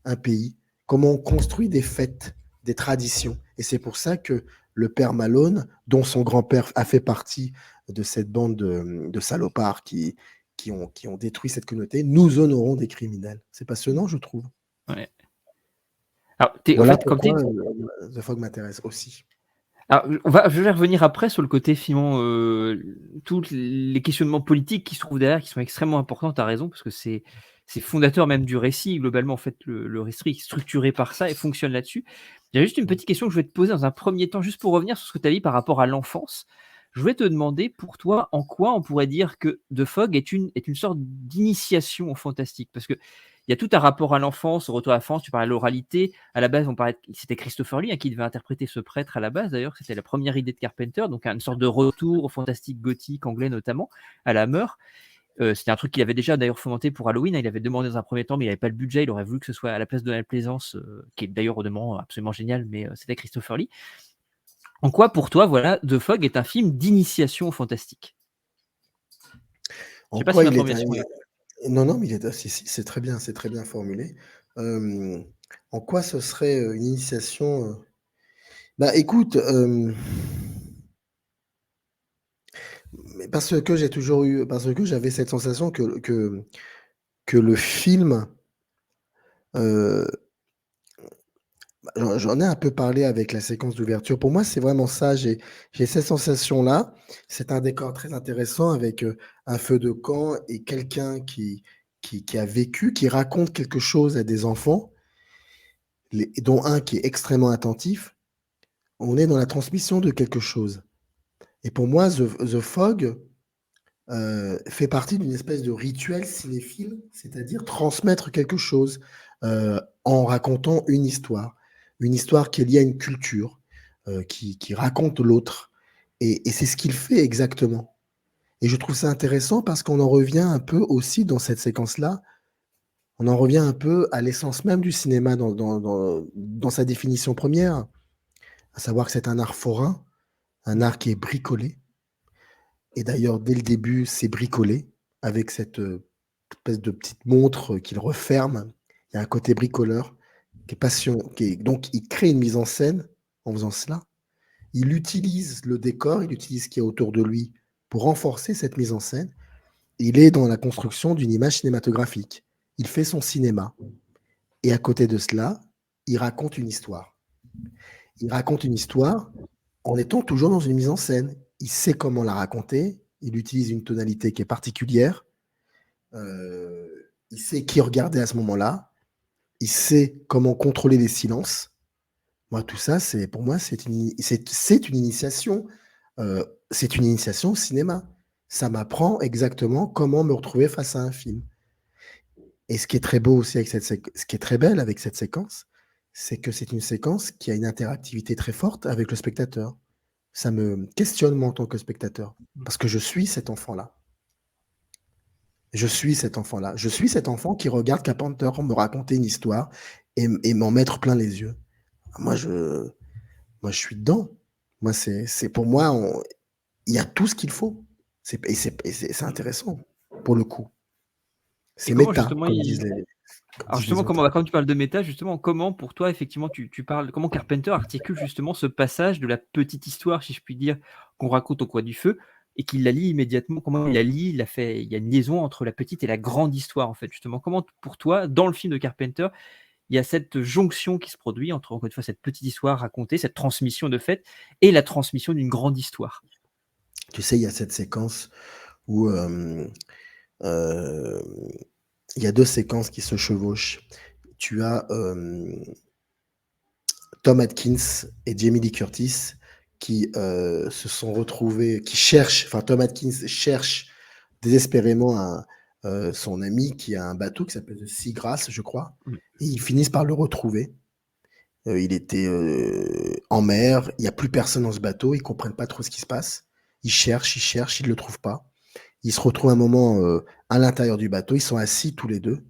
un pays, comment on construit des fêtes, des traditions. Et c'est pour ça que le père Malone, dont son grand-père a fait partie de cette bande de salopards qui ont détruit cette communauté, nous honorons des criminels. C'est passionnant, je trouve. Ouais. Alors, voilà pourquoi The Fog m'intéresse aussi. Alors, je vais revenir après sur le côté finalement, tous les questionnements politiques qui se trouvent derrière, qui sont extrêmement importants, tu as raison, parce que c'est fondateur même du récit. Globalement, en fait, le récit est structuré par ça et fonctionne là-dessus. Il y a juste une petite question que je vais te poser dans un premier temps, juste pour revenir sur ce que tu as dit par rapport à l'enfance. Je voulais te demander, pour toi, en quoi on pourrait dire que The Fog est une sorte d'initiation au fantastique? Parce que il y a tout un rapport à l'enfance, au retour à l'enfance, tu parlais de l'oralité. À la base, c'était Christopher Lee qui devait interpréter ce prêtre à la base, d'ailleurs, c'était la première idée de Carpenter, donc une sorte de retour au fantastique gothique anglais notamment, à la Meur. C'était un truc qu'il avait déjà d'ailleurs fomenté pour Halloween, il avait demandé dans un premier temps, mais il n'avait pas le budget, il aurait voulu que ce soit à la place de Donald Pleasance, qui est d'ailleurs au demeurant absolument génial, mais c'était Christopher Lee. En quoi, pour toi, voilà, The Fog est un film d'initiation au fantastique? Je En sais pas si quoi ma il est un formulation est non, non, mais si, si, c'est très bien formulé. En quoi ce serait, une initiation, bah, écoute, mais parce que j'avais cette sensation que le film, heu, j'en ai un peu parlé avec la séquence d'ouverture. Pour moi, c'est vraiment ça. J'ai cette sensation-là. C'est un décor très intéressant avec, un feu de camp et quelqu'un qui a vécu, qui raconte quelque chose à des enfants, dont un qui est extrêmement attentif. On est dans la transmission de quelque chose et pour moi, The Fog, fait partie d'une espèce de rituel cinéphile, c'est-à-dire transmettre quelque chose, en racontant une histoire qui est liée à une culture, qui raconte l'autre et c'est ce qu'il fait exactement et je trouve ça intéressant parce qu'on en revient un peu aussi dans cette séquence-là, on en revient un peu à l'essence même du cinéma dans sa définition première, à savoir que c'est un art forain, un art qui est bricolé et d'ailleurs dès le début, c'est bricolé avec cette, espèce de petite montre, qu'il referme. Il y a un côté bricoleur qui est passion qui est donc il crée une mise en scène en faisant cela. Il utilise le décor, il utilise ce qu'il y a autour de lui pour renforcer cette mise en scène. Il est dans la construction d'une image cinématographique. Il fait son cinéma et à côté de cela, il raconte une histoire. Il raconte une histoire en étant toujours dans une mise en scène. Il sait comment la raconter, il utilise une tonalité qui est particulière, il sait qui regarder à ce moment-là, il sait comment contrôler les silences. Moi, tout ça, c'est pour moi, c'est une initiation, c'est une initiation au cinéma. Ça m'apprend exactement comment me retrouver face à un film et ce qui est très beau aussi avec ce qui est très belle avec cette séquence, c'est que c'est une séquence qui a une interactivité très forte avec le spectateur. Ça me questionne moi en tant que spectateur, parce que je suis cet enfant-là. Je suis cet enfant-là. Je suis cet enfant qui regarde Carpenter me raconter une histoire et m'en mettre plein les yeux. Moi, je moi, je suis dedans. Moi, c'est pour moi, il y a tout ce qu'il faut. C'est intéressant, pour le coup. et C'est comment méta, justement comme il disent alors justement, les autres. comment, bah, quand tu parles de méta, justement, comment pour toi, effectivement, tu parles comment Carpenter articule justement ce passage de la petite histoire, si je puis dire, qu'on raconte au coin du feu et qu'il la lie immédiatement? Comment il la lie? Il y a une liaison entre la petite et la grande histoire, en fait, justement. Comment pour toi, dans le film de Carpenter, il y a cette jonction qui se produit entre, encore une fois, cette petite histoire racontée, cette transmission de fait et la transmission d'une grande histoire? Tu sais, il y a cette séquence où, hem, il y a 2 séquences qui se chevauchent. Tu as, Tom Atkins et Jamie Lee Curtis qui, se sont retrouvés qui cherchent enfin Tom Atkins cherche désespérément son ami qui a un bateau qui s'appelle le Seagrass, je crois Mmh. et ils finissent par le retrouver. Il était, en mer, il y a plus personne dans ce bateau, ils comprennent pas trop ce qui se passe. Ils cherchent, ils le trouvent pas. Ils se retrouvent un moment, à l'intérieur du bateau, ils sont assis tous les 2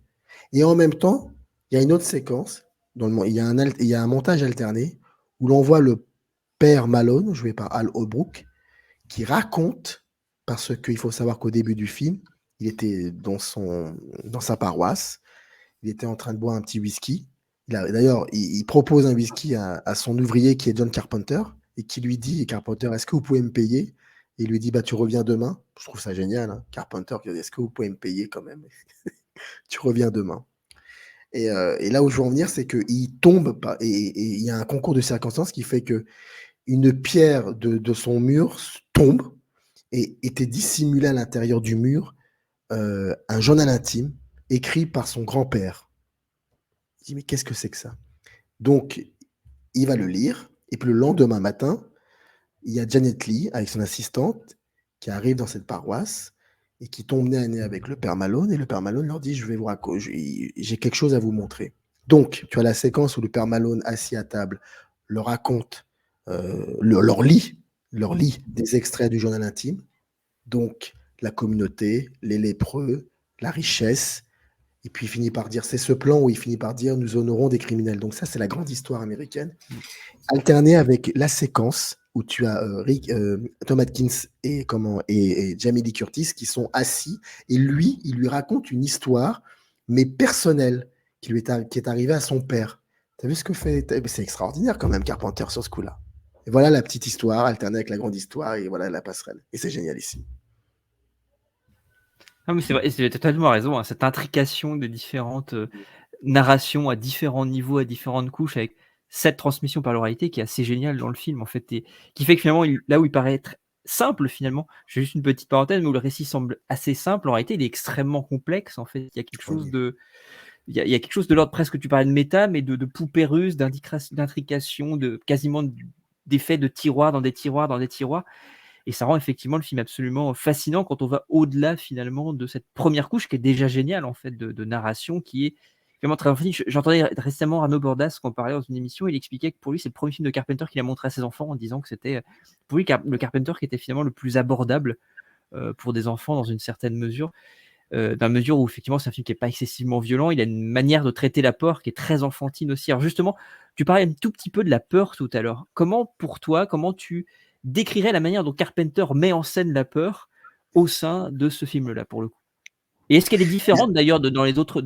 et en même temps, il y a une autre séquence dans le mon il y a un montage alterné où l'on voit le père Malone, joué par Al Holbrook, qui raconte parce qu'il faut savoir qu'au début du film, il était dans sa paroisse, il était en train de boire un petit whisky. D'ailleurs, il propose un whisky à son ouvrier qui est John Carpenter et qui lui dit: «Carpenter, est-ce que vous pouvez me payer?» et il lui dit: «Bah, tu reviens demain». Je trouve ça génial, hein, Carpenter qui dit: «Est-ce que vous pouvez me payer quand même? Tu reviens demain». Et là où je veux en venir, c'est qu'il tombe pas et il y a un concours de circonstances qui fait qu'une pierre de son mur tombe et était dissimulé à l'intérieur du mur, un journal intime écrit par son grand-père. Il dit: «Mais qu'est-ce que c'est que ça?» Donc il va le lire et puis le lendemain matin, il y a Janet Leigh avec son assistante qui arrive dans cette paroisse et qui tombe nez à nez avec le père Malone et le père Malone leur dit: «Je vais vous raco j'ai quelque chose à vous montrer». Donc tu as la séquence où le père Malone assis à table leur raconte, leur lit des extraits du journal intime, donc la communauté, les lépreux, la richesse Et puis il finit par dire, c'est ce plan où il finit par dire, nous honorons des criminels. Donc ça, c'est la grande histoire américaine, Mm. alternée avec la séquence où tu as Tom Atkins et Jamie Lee Curtis qui sont assis, et lui, il lui raconte une histoire, mais personnelle, qui est arrivée à son père. T'as vu ce que fait? C'est extraordinaire quand même, Carpenter, sur ce coup-là. Et voilà la petite histoire, alternée avec la grande histoire, et voilà la passerelle. Et c'est génial ici. Ah, mais c'est vrai, tu as totalement raison, hein, cette intrication des différentes narrations à différents niveaux, à différentes couches, avec cette transmission par l'oralité qui est assez géniale dans le film, en fait, et qui fait que finalement, là où il paraît être simple, finalement, je fais juste une petite parenthèse, mais où le récit semble assez simple, en réalité, il est extrêmement complexe, en fait. Il y a quelque Oh chose oui. il y a quelque chose de l'ordre presque, tu parlais de méta, mais de poupée russe, d'intrication, de quasiment d'effets de tiroirs dans des tiroirs dans des tiroirs. Et ça rend effectivement le film absolument fascinant quand on va au-delà finalement de cette première couche qui est déjà géniale en fait de narration qui est vraiment très infinie. J'entendais récemment Arnaud Bordas qu'on parlait dans une émission, il expliquait que pour lui c'est le premier film de Carpenter qu'il a montré à ses enfants en disant que c'était pour lui le Carpenter qui était finalement le plus abordable pour des enfants dans une certaine mesure, dans la mesure où effectivement c'est un film qui n'est pas excessivement violent, il a une manière de traiter la peur qui est très enfantine aussi. Alors justement, tu parlais un tout petit peu de la peur tout à l'heure. Comment pour toi, comment tu décrirais la manière dont Carpenter met en scène la peur au sein de ce film-là pour le coup? Et est-ce qu'elle est différente d'ailleurs dans les autres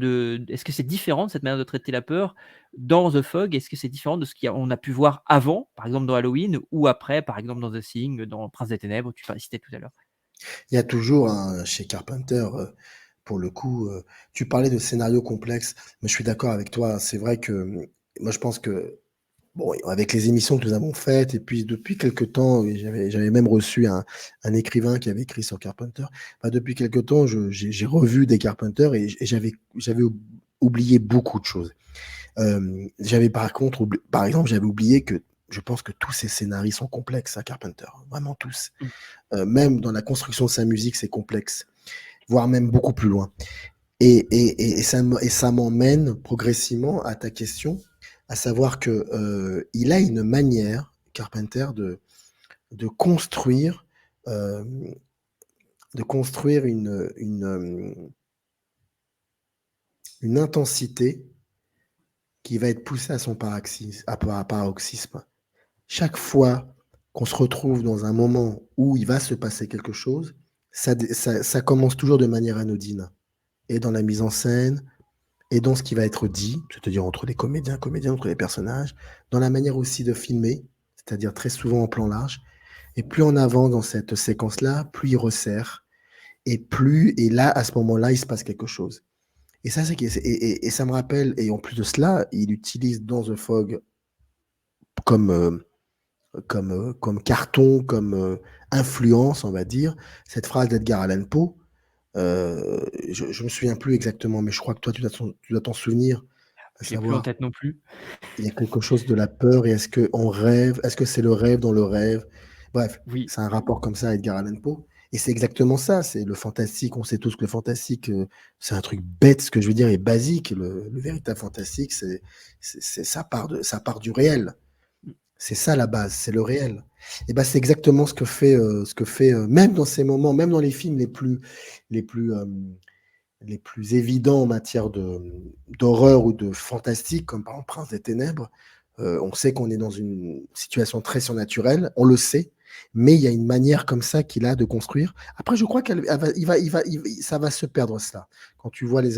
est-ce que c'est différent de cette manière de traiter la peur dans The Fog? Est-ce que c'est différent de ce qu'on a pu voir avant, par exemple dans Halloween, ou après, par exemple dans The Thing, dans Prince des Ténèbres, tu citais tout à l'heure? Il y a toujours chez Carpenter, pour le coup, tu parlais de scénarios complexes, mais je suis d'accord avec toi. C'est vrai que moi, je pense que, bon, avec les émissions que nous avons faites, et puis depuis quelque temps, et j'avais même reçu un écrivain qui avait écrit sur Carpenter. Enfin, depuis quelque temps, j'ai revu des Carpenter, et j'avais oublié beaucoup de choses. J'avais par contre, par exemple, j'avais oublié que je pense que tous ces scénarios sont complexes à Carpenter, vraiment tous. Mmh. Même dans la construction de sa musique, c'est complexe, voire même beaucoup plus loin. Et ça m'emmène progressivement à ta question, à savoir que il a une manière, Carpenter, de construire, euh, une intensité qui va être poussée à son paroxysme. Chaque fois qu'on se retrouve dans un moment où il va se passer quelque chose, ça commence toujours de manière anodine. Et dans la mise en scène, et dans ce qui va être dit, c'est-à-dire entre les comédiens, entre les personnages, dans la manière aussi de filmer, c'est-à-dire très souvent en plan large. Et plus on avance dans cette séquence-là, plus il resserre, et là, à ce moment-là, il se passe quelque chose. Et ça, et ça me rappelle, et en plus de cela, il utilise dans The Fog comme, comme carton, comme influence, on va dire, cette phrase d'Edgar Allan Poe. Je me souviens plus exactement, mais je crois que toi, tu dois t'en souvenir, à Je l'ai plus en savoir, tête non plus. il y a quelque chose de la peur, et est-ce qu'on rêve? Est-ce que c'est le rêve dans le rêve? Bref, Oui. c'est un rapport comme ça à Edgar Allan Poe. Et c'est exactement ça, c'est le fantastique. On sait tous que le fantastique, c'est un truc bête, ce que je veux dire, et basique. Le véritable fantastique, ça part du réel. C'est ça la base, c'est le réel. Et ben c'est exactement ce que fait même dans ces moments, même dans les films les plus, les plus évidents en matière d'horreur ou de fantastique, comme par exemple Prince des Ténèbres. On sait qu'on est dans une situation très surnaturelle, on le sait, mais il y a une manière comme ça qu'il a de construire. Après, je crois ça va se perdre cela. Quand tu vois dans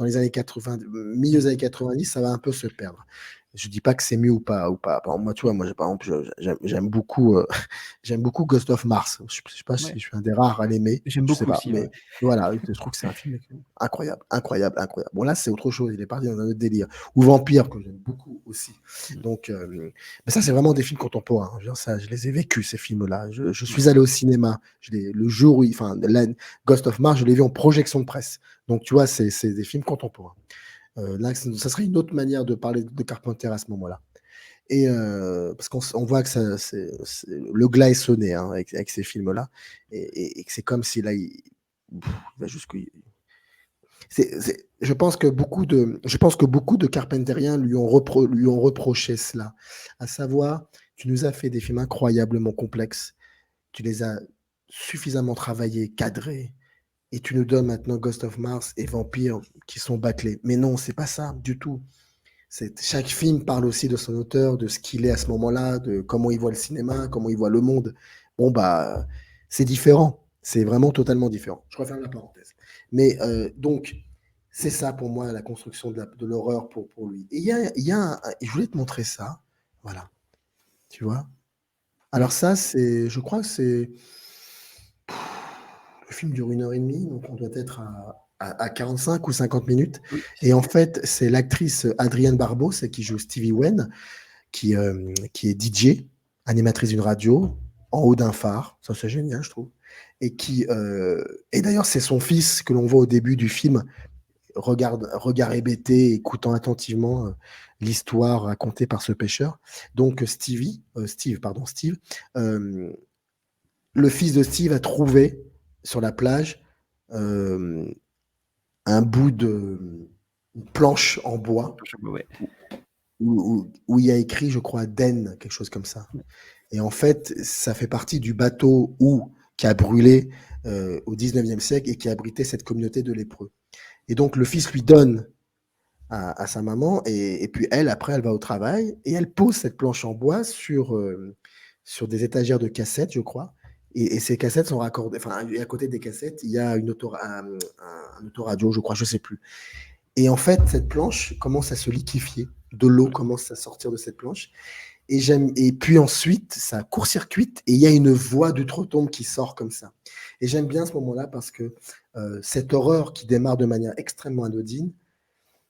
les années 80, milieu des années 90, ça va un peu se perdre. Je dis pas que c'est mieux ou pas. Par exemple, moi, tu vois, par exemple, j'aime beaucoup, j'aime beaucoup Ghost of Mars. Je sais pas si Ouais. je suis un des rares à l'aimer, J'aime je sais beaucoup pas, aussi, ouais. mais voilà, je trouve que c'est un film incroyable, incroyable, incroyable. Bon, là, c'est autre chose, il est parti dans un autre délire. Ou Vampire, que j'aime beaucoup aussi. Mmh. Donc, mais ça, c'est vraiment des films contemporains. Je veux dire, ça, je les ai vécus, ces films-là. Je suis allé au cinéma. Le jour où, Ghost of Mars, je l'ai vu en projection de presse. Donc, tu vois, c'est des films contemporains. Là, ça serait une autre manière de parler de Carpenter à ce moment-là. Et parce qu'on voit que le glas est sonné, hein, avec ces films-là, et que c'est comme si là, il va jusqu'où. Je pense que beaucoup de Carpenteriens lui ont reproché cela, à savoir, tu nous as fait des films incroyablement complexes, tu les as suffisamment travaillés, cadrés, et tu nous donnes maintenant Ghost of Mars et Vampire qui sont bâclés. Mais non, c'est pas ça du tout. Chaque film parle aussi de son auteur, de ce qu'il est à ce moment-là, de comment il voit le cinéma, comment il voit le monde. Bon, bah, c'est différent. C'est vraiment totalement différent. Je referme la parenthèse. Mais donc, c'est ça pour moi, la construction de l'horreur pour lui. Et je voulais te montrer ça. Voilà. Tu vois? Alors ça, je crois que c'est... Le film dure 1 heure et demie, donc on doit être à 45 ou 50 minutes. Oui. Et en fait, c'est l'actrice Adrienne Barbeau, c'est qui joue Stevie Wen, qui est DJ, animatrice d'une radio, en haut d'un phare. Ça, c'est génial, je trouve. Et d'ailleurs, c'est son fils que l'on voit au début du film, regard hébété, écoutant attentivement l'histoire racontée par ce pêcheur. Donc Steve, le fils de Steve a trouvé sur la plage un bout de planche en bois Ouais. où il y a écrit, je crois, Den, quelque chose comme ça. Et en fait, ça fait partie du bateau qui a brûlé au 19e siècle et qui abritait cette communauté de lépreux. Et donc, le fils lui donne à sa maman, et puis elle, après, elle va au travail, et elle pose cette planche en bois sur des étagères de cassettes, je crois. Et ces cassettes sont raccordées, enfin, à côté des cassettes, il y a un autoradio, je crois, je sais plus. Et en fait, cette planche commence à se liquéfier. De l'eau commence à sortir de cette planche. Et puis ensuite, ça court-circuite et il y a une voix d'outre-tombe qui sort comme ça. Et j'aime bien ce moment-là parce que cette horreur qui démarre de manière extrêmement anodine,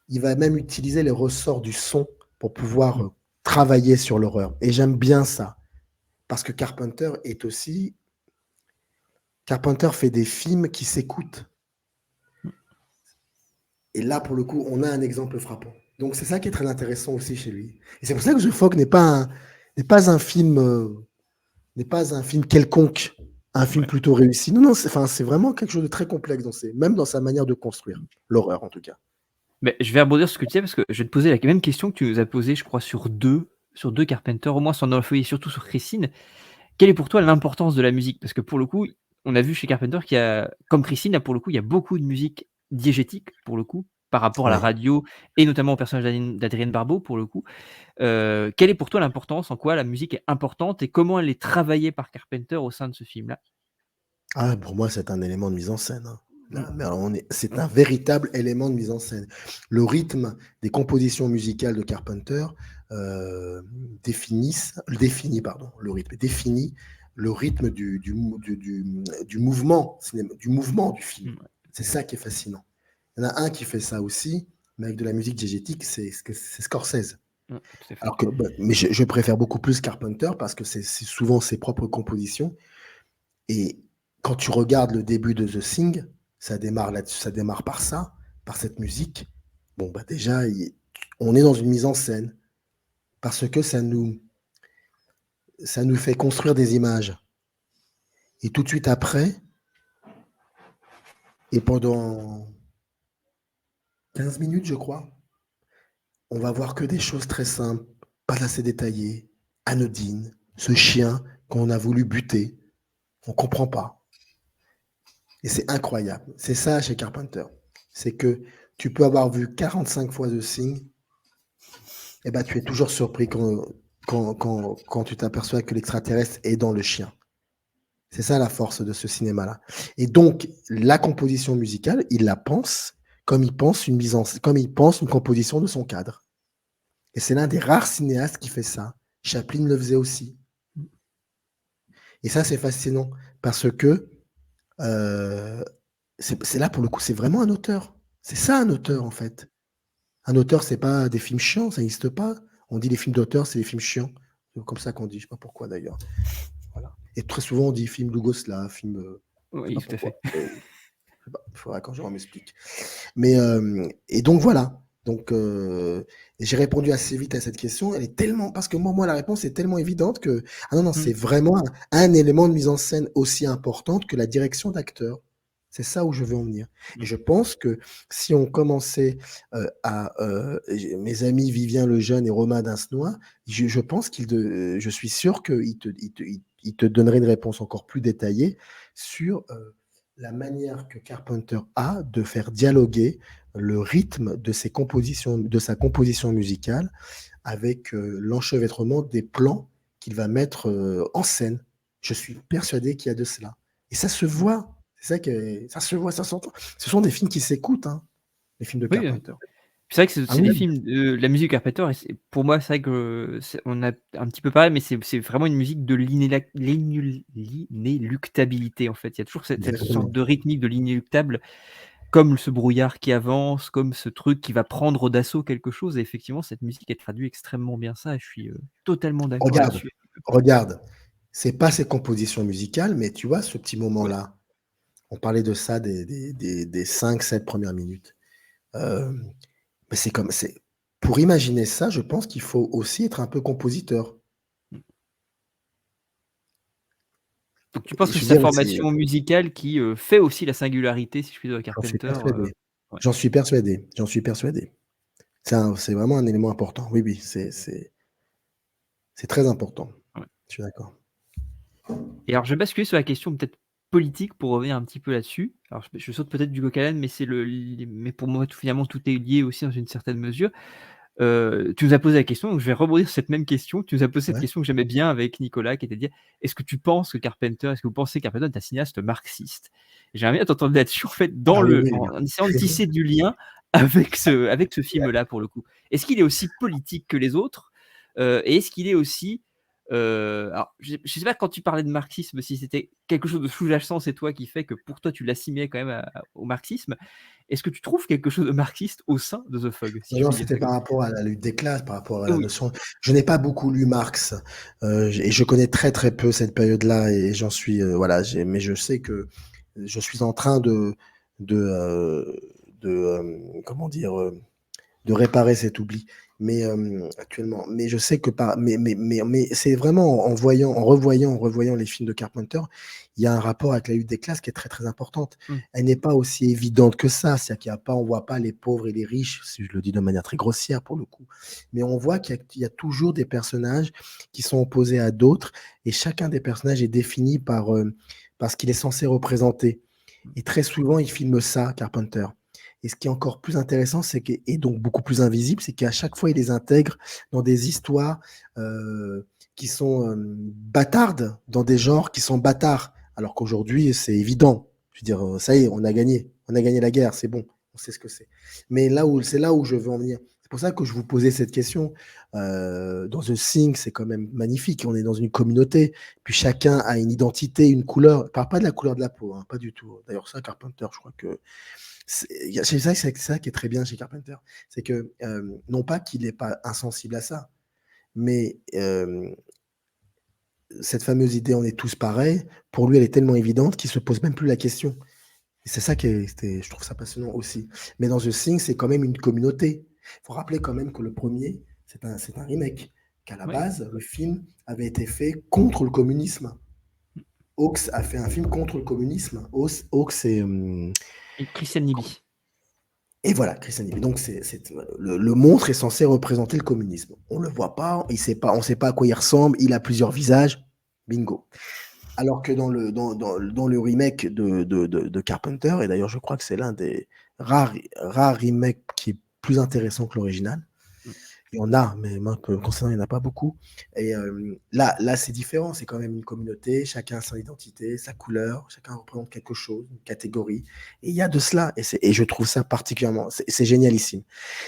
il va même utiliser les ressorts du son pour pouvoir travailler sur l'horreur. Et j'aime bien ça. Parce que Carpenter fait des films qui s'écoutent. Et là, pour le coup, on a un exemple frappant. Donc, c'est ça qui est très intéressant aussi chez lui. Et c'est pour ça que The Fog n'est pas un film quelconque, un film plutôt réussi. Non, c'est vraiment quelque chose de très complexe, même dans sa manière de construire l'horreur, en tout cas. Mais je vais rebondir sur ce que tu disais parce que je vais te poser la même question que tu nous as posée, je crois, sur deux Carpenter, au moins sur No Way, surtout sur Christine. Quelle est pour toi l'importance de la musique? Parce que pour le coup, on a vu chez Carpenter qu'il y a, comme Christine, là, pour le coup, il y a beaucoup de musique diégétique, pour le coup, par rapport à la Ouais. radio et notamment au personnage d'Adrienne Barbeau, pour le coup. Quelle est pour toi l'importance? En quoi la musique est importante et comment elle est travaillée par Carpenter au sein de ce film-là? Ah, pour moi, c'est un élément de mise en scène. Là, mais alors, c'est un véritable élément de mise en scène. Le rythme des compositions musicales de Carpenter définit le rythme du mouvement du film. C'est ça qui est fascinant. Il y en a un qui fait ça aussi, mais avec de la musique diégétique, c'est Scorsese. Tout à fait. Alors que, mais je préfère beaucoup plus Carpenter parce que c'est souvent ses propres compositions. Et quand tu regardes le début de The Thing, ça démarre là-dessus, ça démarre par ça, par cette musique. Bon, bah déjà, on est dans une mise en scène parce que ça nous fait construire des images. Et tout de suite après, et pendant 15 minutes, je crois, on va voir que des choses très simples, pas assez détaillées, anodines. Ce chien qu'on a voulu buter, on comprend pas. Et c'est incroyable. C'est ça chez Carpenter. C'est que tu peux avoir vu 45 fois The Thing, et ben tu es toujours surpris quand tu t'aperçois que l'extraterrestre est dans le chien. C'est ça la force de ce cinéma-là. Et donc, la composition musicale, il la pense comme il pense une composition de son cadre. Et c'est l'un des rares cinéastes qui fait ça. Chaplin le faisait aussi. Et ça, c'est fascinant parce que c'est là, pour le coup, c'est vraiment un auteur. C'est ça, un auteur, en fait. Un auteur, c'est pas des films chiants, ça n'existe pas. On dit les films d'auteur, c'est des films chiants. C'est comme ça qu'on dit, je sais pas pourquoi d'ailleurs. Voilà. Et très souvent, on dit film yougoslave, film. Oui, tout à fait. Il faudra quand je m'explique. Mais, et donc voilà. Donc, j'ai répondu assez vite à cette question. Elle est tellement. Parce que moi, la réponse est tellement évidente que. Ah non, c'est vraiment un élément de mise en scène aussi importante que la direction d'acteur. C'est ça où je veux en venir. Et je pense que si on commençait mes amis Vivien Lejeune et Romain Dinsnoy, je pense je suis sûr qu'ils te donneraient une réponse encore plus détaillée sur la manière que Carpenter a de faire dialoguer le rythme de sa composition musicale avec l'enchevêtrement des plans qu'il va mettre en scène. Je suis persuadé qu'il y a de cela. Et ça se voit. C'est ça que ça se voit, ça s'entend. Ce sont des films qui s'écoutent, hein, les films de Oui, Carpenter. c'est vrai que c'est Ah c'est des oui, films de la musique Carpenter et pour moi, c'est vrai que on a un petit peu parlé, mais c'est vraiment une musique de l'inéluctabilité, en fait. Il y a toujours cette sorte exactement. de rythmique de l'inéluctable, comme ce brouillard qui avance, comme ce truc qui va prendre d'assaut quelque chose et effectivement, cette musique, elle traduit extrêmement bien ça et je suis, totalement d'accord Regarde, là-dessus. regarde. C'est pas ses compositions musicales, mais tu vois, ce petit Ouais. moment-là, on parlait de ça des 5-7 premières minutes. Euh, mais pour imaginer ça, je pense qu'il faut aussi être un peu compositeur. Donc tu Et penses que je c'est veux sa dire, formation musicale qui, fait aussi la singularité, si je puis dire, de j'en suis Carpenter, persuadé. ouais, J'en suis persuadé. J'en suis persuadé. C'est vraiment un élément important. Oui, oui, c'est très important. ouais. Je suis d'accord. Et alors je vais basculer sur la question peut-être politique pour revenir un petit peu là-dessus. Alors je saute peut-être du coq à l'âne, mais mais pour moi tout finalement tout est lié aussi dans une certaine mesure. Tu nous as posé la question, donc je vais rebondir sur cette même question. Tu nous as posé cette Ouais. question que j'aimais bien avec Nicolas, qui était de dire: «Est-ce que tu penses que Carpenter est-ce que vous pensez que Carpenter est un cinéaste marxiste?» J'aimerais bien t'entendre là-dessus, en fait, Ah oui, oui, en essayant de tisser du lien avec ce film-là, pour le coup. Est-ce qu'il est aussi politique que les autres? Et est-ce qu'il est aussi, alors je sais pas quand tu parlais de marxisme, si c'était quelque chose de sous-jacent, c'est toi qui fait que pour toi tu l'assimilais quand même au marxisme. Est-ce que tu trouves quelque chose de marxiste au sein de The Fog, si non, je non, puis dire c'était ça par comme ça? rapport à la lutte des classes, par rapport à la Oui, notion. Je n'ai pas beaucoup lu Marx, et je connais très très peu cette période-là, et j'en suis, voilà, mais je sais que je suis en train de, euh, comment dire, de réparer cet oubli. Mais actuellement, mais je sais que mais c'est vraiment en revoyant les films de Carpenter, il y a un rapport avec la lutte des classes qui est très très importante. mmh, Elle n'est pas aussi évidente que ça, c'est-à-dire qu'il y a pas, on voit pas les pauvres et les riches, si je le dis de manière très grossière pour le coup, mais on voit qu'il y a toujours des personnages qui sont opposés à d'autres, et chacun des personnages est défini par ce qu'il est censé représenter. mmh, Et très souvent, il filme ça, Carpenter. Et ce qui est encore plus intéressant, et donc beaucoup plus invisible, c'est qu'à chaque fois, il les intègre dans des histoires qui sont bâtardes, dans des genres qui sont bâtards. Alors qu'aujourd'hui, c'est évident. Je veux dire, ça y est, on a gagné la guerre, c'est bon, on sait ce que c'est. Mais c'est là où je veux en venir. C'est pour ça que je vous posais cette question. Dans The Thing, c'est quand même magnifique. On est dans une communauté, puis chacun a une identité, une couleur. Je parle pas de la couleur de la peau, hein, pas du tout. D'ailleurs, ça, Carpenter, je crois que c'est ça qui est très bien chez Carpenter. C'est que, non pas qu'il n'est pas insensible à ça, mais cette fameuse idée «on est tous pareils», pour lui, elle est tellement évidente qu'il se pose même plus la question. Et c'est ça qui est je trouve ça passionnant aussi. Mais dans The Thing, c'est quand même une communauté. Il faut rappeler quand même que le premier, c'est un remake, qu'à la ouais, base, le film avait été fait contre le communisme. Hawks a fait un film contre le communisme. Hawks, c'est, et Christian Nibi. et voilà, Christian Dior. Donc le monstre est censé représenter le communisme. On le voit pas, on sait pas à quoi il ressemble, il a plusieurs visages, bingo. Alors que dans le remake de Carpenter, et d'ailleurs je crois que c'est l'un des rares remakes qui est plus intéressant que l'original, Mmh, il y en a, mais moi, concernant, il n'y en a pas beaucoup. Et là, c'est différent. C'est quand même une communauté. Chacun a son identité, sa couleur. Chacun représente quelque chose, une catégorie. Et il y a de cela. Et je trouve ça particulièrement, c'est génialissime.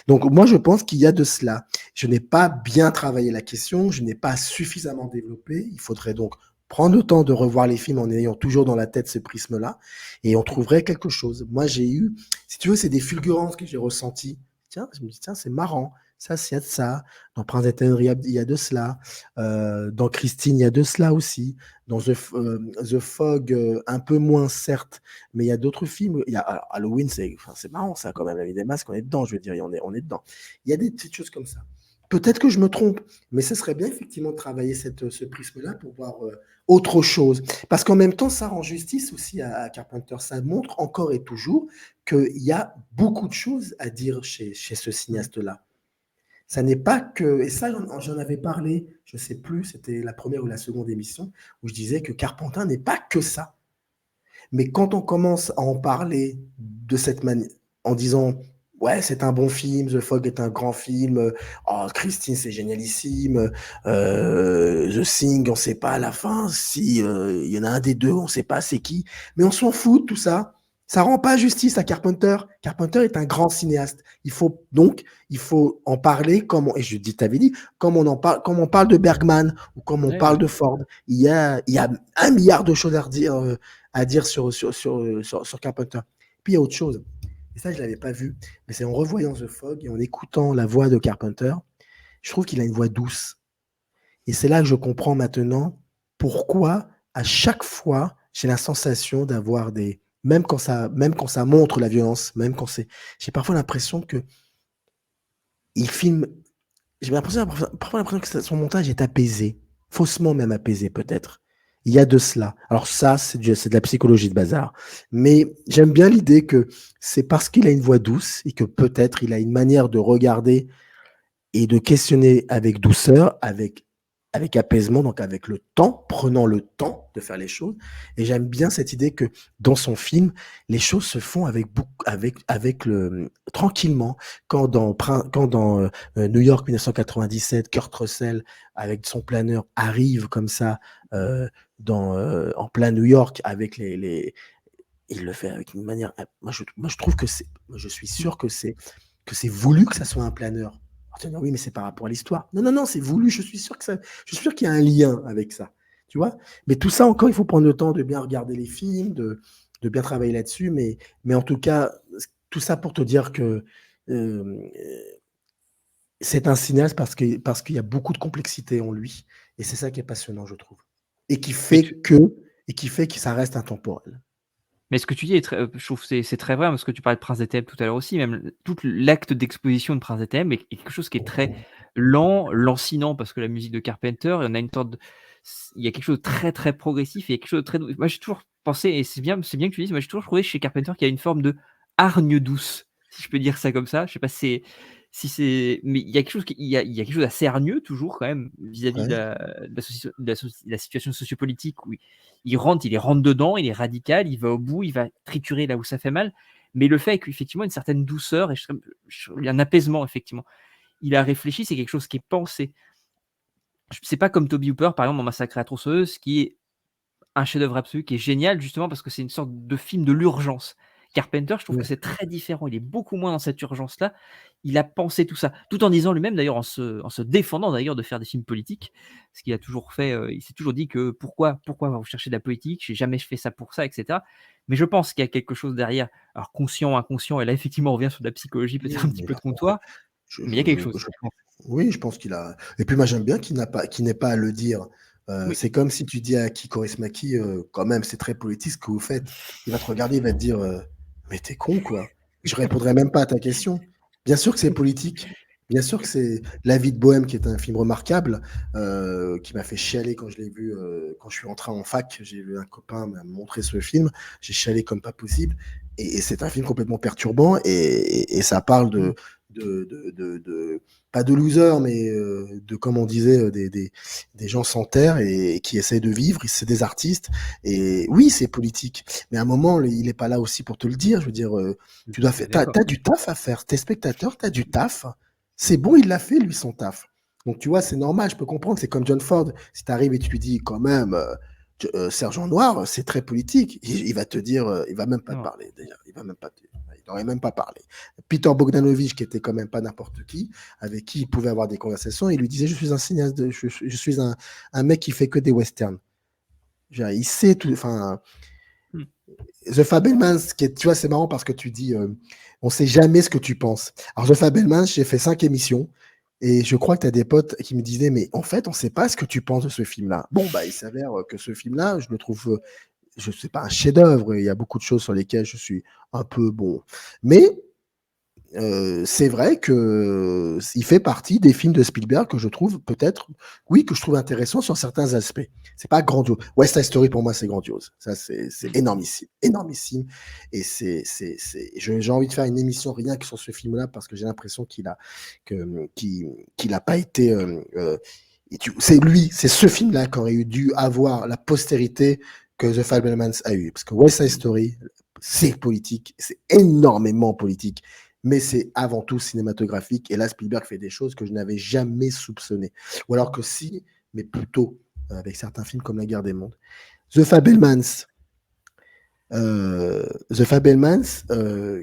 Donc, moi, je pense qu'il y a de cela. Je n'ai pas bien travaillé la question. Je n'ai pas suffisamment développé. Il faudrait donc prendre le temps de revoir les films en ayant toujours dans la tête ce prisme-là. Et on trouverait quelque chose. Moi, j'ai eu, si tu veux, c'est des fulgurances que j'ai ressenties. Tiens, je me dis, tiens, c'est marrant. Ça, il y a de ça. Dans Prince des Ténèbres, il y a de cela. Dans Christine, il y a de cela aussi. Dans The Fog, un peu moins, certes, mais il y a d'autres films. Il y a Halloween, c'est marrant, ça, quand même. La vie des masques, on est dedans, je veux dire, on est dedans. Il y a des petites choses comme ça. Peut-être que je me trompe, mais ce serait bien, effectivement, de travailler ce prisme-là pour voir autre chose. Parce qu'en même temps, ça rend justice aussi à Carpenter. Ça montre encore et toujours qu'il y a beaucoup de choses à dire chez ce mmh. cinéaste-là. Ça n'est pas que, et ça, j'en avais parlé, je ne sais plus, c'était la première ou la seconde émission, où je disais que Carpenter n'est pas que ça. Mais quand on commence à en parler de cette manière, en disant ouais, c'est un bon film, The Fog est un grand film, oh, Christine, c'est génialissime, The Thing, on sait pas à la fin si il y en a un des deux, on sait pas c'est qui, mais on s'en fout de tout ça. Ça rend pas justice à Carpenter. Carpenter est un grand cinéaste. Il faut en parler et je dis, t'avais dit, comme on parle de Bergman ou comme on Ouais, parle ouais. de Ford. Il y a 1 milliard de choses à dire sur Carpenter. Puis il y a autre chose. Et ça, je l'avais pas vu. Mais c'est en revoyant The Fog et en écoutant la voix de Carpenter, je trouve qu'il a une voix douce. Et c'est là que je comprends maintenant pourquoi, à chaque fois, j'ai la sensation d'avoir des. Même quand ça montre la violence, même quand c'est. J'ai parfois l'impression que il filme. J'ai parfois l'impression que son montage est apaisé, faussement même apaisé peut-être. Il y a de cela. Alors ça, c'est de la psychologie de bazar. Mais j'aime bien l'idée que c'est parce qu'il a une voix douce et que peut-être il a une manière de regarder et de questionner avec douceur, avec apaisement, donc avec le temps, prenant le temps de faire les choses. Et j'aime bien cette idée que dans son film, les choses se font tranquillement. Quand dans New York 1997, Kurt Russell, avec son planeur, arrive comme ça en plein New York avec il le fait avec une manière. Moi, je trouve que je suis sûr que c'est voulu que ça soit un planeur. Tu vas dire, oui, mais c'est par rapport à l'histoire. Non, non, non, c'est voulu. Je suis sûr qu'il y a un lien avec ça. Tu vois? Mais tout ça, encore, il faut prendre le temps de bien regarder les films, de bien travailler là-dessus. Mais en tout cas, tout ça pour te dire que euh, c'est un cinéaste parce qu'il y a beaucoup de complexité en lui. Et c'est ça qui est passionnant, je trouve. Et qui Mais fait tu que ça reste intemporel. Mais ce que tu dis est très, je trouve que c'est très vrai, parce que tu parlais de Prince des Ténèbres tout à l'heure aussi, même tout l'acte d'exposition de Prince des Ténèbres est quelque chose qui est très lent, lancinant, parce que la musique de Carpenter, il y en a une sorte de il y a quelque chose de très, très progressif, il y a quelque chose de très moi, j'ai toujours pensé et c'est bien que tu dises, moi, j'ai toujours trouvé chez Carpenter qu'il y a une forme de hargne douce, si je peux dire ça comme ça. Je sais pas si c'est mais il y a quelque chose il y a quelque chose d'assez hargneux toujours quand même vis-à-vis Ouais. de la situation sociopolitique où il est rentre dedans, il est radical, il va au bout, il va triturer là où ça fait mal. Mais le fait est qu'effectivement, une certaine douceur et il y a un apaisement, effectivement. Il a réfléchi, c'est quelque chose qui est pensé. C'est pas comme Toby Hooper, par exemple, dans Massacre à la tronçonneuse, qui est un chef-d'œuvre absolu, qui est génial, justement, parce que c'est une sorte de film de l'urgence. Carpenter, je trouve que Ouais. c'est très différent. Il est beaucoup moins dans cette urgence-là. Il a pensé tout ça, tout en disant lui-même, d'ailleurs, en se défendant d'ailleurs de faire des films politiques, ce qu'il a toujours fait. Il s'est toujours dit que pourquoi vous cherchez de la politique? J'ai jamais fait ça pour ça, etc. Mais je pense qu'il y a quelque chose derrière, alors conscient, inconscient. Et là, effectivement, on revient sur de la psychologie peut-être Oui, un petit mais peu de comptoir, Je, mais il je, y a quelque chose. je pense, oui, je pense qu'il a. Et puis moi j'aime bien qu'il n'ait pas à le dire. Oui, C'est comme si tu dis à Kiko Kaurismäki, quand même, c'est très politique ce que vous faites. Il va te regarder, il va te dire, mais t'es con quoi. Je répondrai même pas à ta question. Bien sûr que c'est politique. Bien sûr que c'est La vie de Bohème, qui est un film remarquable, qui m'a fait chialer quand je l'ai vu, quand je suis entré en fac. J'ai vu un copain m'a montré ce film. J'ai chialé comme pas possible. Et c'est un film complètement perturbant et ça parle mmh, pas de losers, mais de, comme on disait, des gens sans terre et qui essayent de vivre. C'est des artistes. Et oui, c'est politique. Mais à un moment, il n'est pas là aussi pour te le dire. Je veux dire, tu dois on est faire, d'accord. t'as du taf à faire. T'es spectateur, t'as du taf. C'est bon, il l'a fait, lui, son taf. Donc, tu vois, c'est normal, je peux comprendre. C'est comme John Ford. Si tu arrives et tu lui dis, quand même, Sergent Noir, c'est très politique. Il va te dire, il va même pas te Non. parler, d'ailleurs. Il n'aurait même pas parlé. Peter Bogdanovich, qui était quand même pas n'importe qui, avec qui il pouvait avoir des conversations, il lui disait, je suis un cinéaste, je suis un mec qui fait que des westerns. Genre, il sait tout. Enfin, Mmh. The Fabelmans, tu vois, c'est marrant parce que tu dis, on sait jamais ce que tu penses. Alors, The Fabelmans, j'ai fait 5 émissions. Et je crois que tu as des potes qui me disaient, mais en fait, on ne sait pas ce que tu penses de ce film-là. Bon, bah, il s'avère que ce film-là, je le trouve, je sais pas, un chef-d'œuvre. Il y a beaucoup de choses sur lesquelles je suis un peu bon. Mais c'est vrai que il fait partie des films de Spielberg que je trouve peut-être, oui, que je trouve intéressant sur certains aspects. C'est pas grandiose. West Side Story, pour moi, c'est grandiose. Ça, c'est Mmh. énormissime, énormissime. Et j'ai envie de faire une émission rien que sur ce film-là parce que j'ai l'impression qu'il a pas été. C'est lui, c'est ce film-là qui aurait dû avoir la postérité que The Fabelmans a eu. Parce que West Side Story, c'est politique, c'est énormément politique, mais c'est avant tout cinématographique. Et là, Spielberg fait des choses que je n'avais jamais soupçonnées. Ou alors que si, mais plutôt avec certains films comme La Guerre des Mondes. The Fabelmans,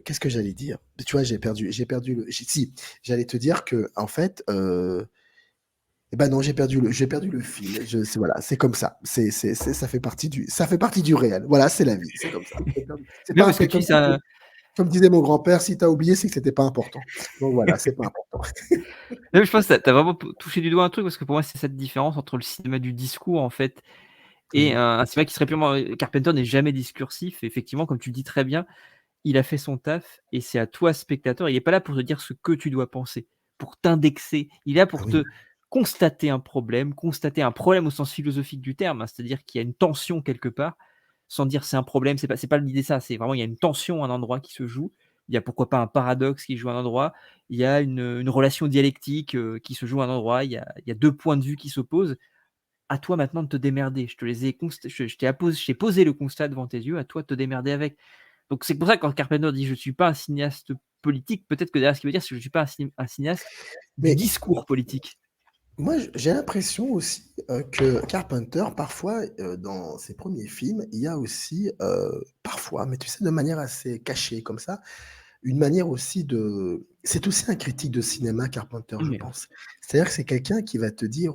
qu'est-ce que j'allais dire? Tu vois, j'ai perdu si, j'allais te dire que en fait, eh ben non, j'ai perdu le fil. Voilà, c'est comme ça. Ça fait partie du réel. Voilà, c'est la vie, c'est comme ça. C'est Non, pas parce que tu dis ça. comme disait mon grand-père, si tu as oublié, c'est que c'était pas important. Donc voilà, c'est pas important. Non, je pense que tu as vraiment touché du doigt un truc, parce que pour moi, c'est cette différence entre le cinéma du discours, en fait, et Mmh. un cinéma qui serait purement. Carpenter n'est jamais discursif. Effectivement, comme tu le dis très bien, il a fait son taf et c'est à toi, spectateur. Il est pas là pour te dire ce que tu dois penser, pour t'indexer. Il est là Ah pour oui, te constater un problème au sens philosophique du terme, hein, c'est-à-dire qu'il y a une tension quelque part, sans dire c'est un problème, c'est pas l'idée ça, c'est vraiment il y a une tension à un endroit qui se joue. Il y a pourquoi pas un paradoxe qui joue à un endroit, il y a une relation dialectique, qui se joue à un endroit, il y a 2 points de vue qui s'opposent. À toi maintenant de te démerder. Je te les ai const je t'ai posé le constat devant tes yeux, à toi de te démerder avec. Donc c'est pour ça que quand Carpenter dit: «Je ne suis pas un cinéaste politique», peut-être que derrière ce qu'il veut dire, c'est que je ne suis pas un cinéaste du mais discours politique. moi, j'ai l'impression aussi, que Carpenter, parfois, dans ses premiers films, il y a aussi, parfois, mais tu sais, de manière assez cachée comme ça, une manière aussi de c'est aussi un critique de cinéma, Carpenter, je Mmh. pense. C'est-à-dire que c'est quelqu'un qui va te dire,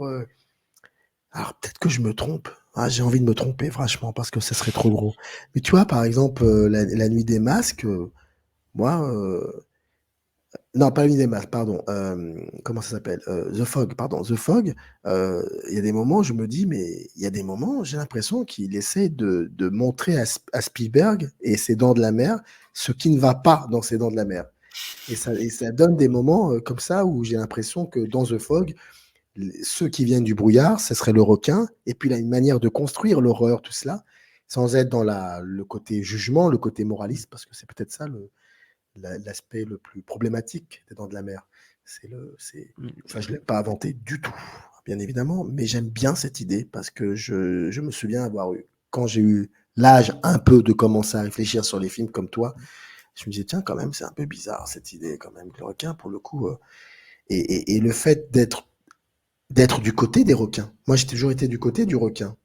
alors peut-être que je me trompe, ah, j'ai envie de me tromper franchement parce que ce serait trop gros. Mais tu vois, par exemple, La Nuit des Masques, moi, non, pas La Nuit des Masques, pardon, comment ça s'appelle? The Fog, pardon, The Fog, il y a des moments, je me dis, mais il y a des moments, j'ai l'impression qu'il essaie de montrer à Spielberg et Ses Dents de la Mer, ce qui ne va pas dans Ses Dents de la Mer. Et ça donne des moments, comme ça où j'ai l'impression que dans The Fog, ceux qui viennent du brouillard, ce serait le requin, et puis il a une manière de construire l'horreur, tout cela, sans être dans le côté jugement, le côté moraliste, parce que c'est peut-être ça l'aspect le plus problématique des Dents de la Mer. Mmh. Enfin, je ne l'ai pas inventé du tout, bien évidemment, mais j'aime bien cette idée parce que je me souviens avoir eu, quand j'ai eu l'âge un peu de commencer à réfléchir sur les films comme toi, je me disais, tiens, quand même, c'est un peu bizarre cette idée, quand même, que le requin, pour le coup, et le fait d'être du côté des requins. Moi, j'ai toujours été du côté du requin.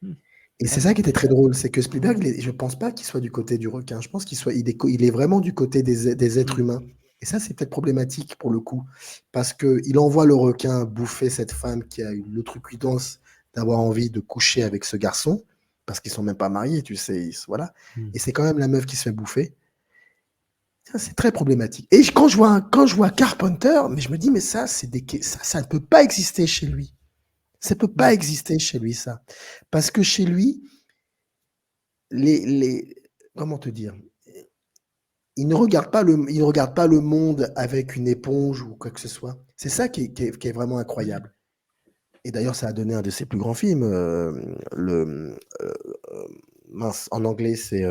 Mmh. Et c'est Ouais. ça qui était très drôle, c'est que Spielberg, je ne pense pas qu'il soit du côté du requin. Je pense il est vraiment du côté des êtres Mmh. humains. Et ça, c'est peut-être problématique pour le coup, parce qu'il envoie le requin bouffer cette femme qui a eu l'outrecuidance d'avoir envie de coucher avec ce garçon, parce qu'ils sont même pas mariés, tu sais, voilà. Mmh. Et c'est quand même la meuf qui se fait bouffer. Ça, c'est très problématique. Et quand je vois Carpenter, mais je me dis, mais ça ne peut pas exister chez lui. Ça ne peut Mmh. pas exister chez lui, ça. Parce que chez lui, les comment te dire? Il ne regarde pas le monde avec une éponge ou quoi que ce soit. C'est ça qui est vraiment incroyable. Et d'ailleurs, ça a donné un de ses plus grands films, mince, en anglais, c'est,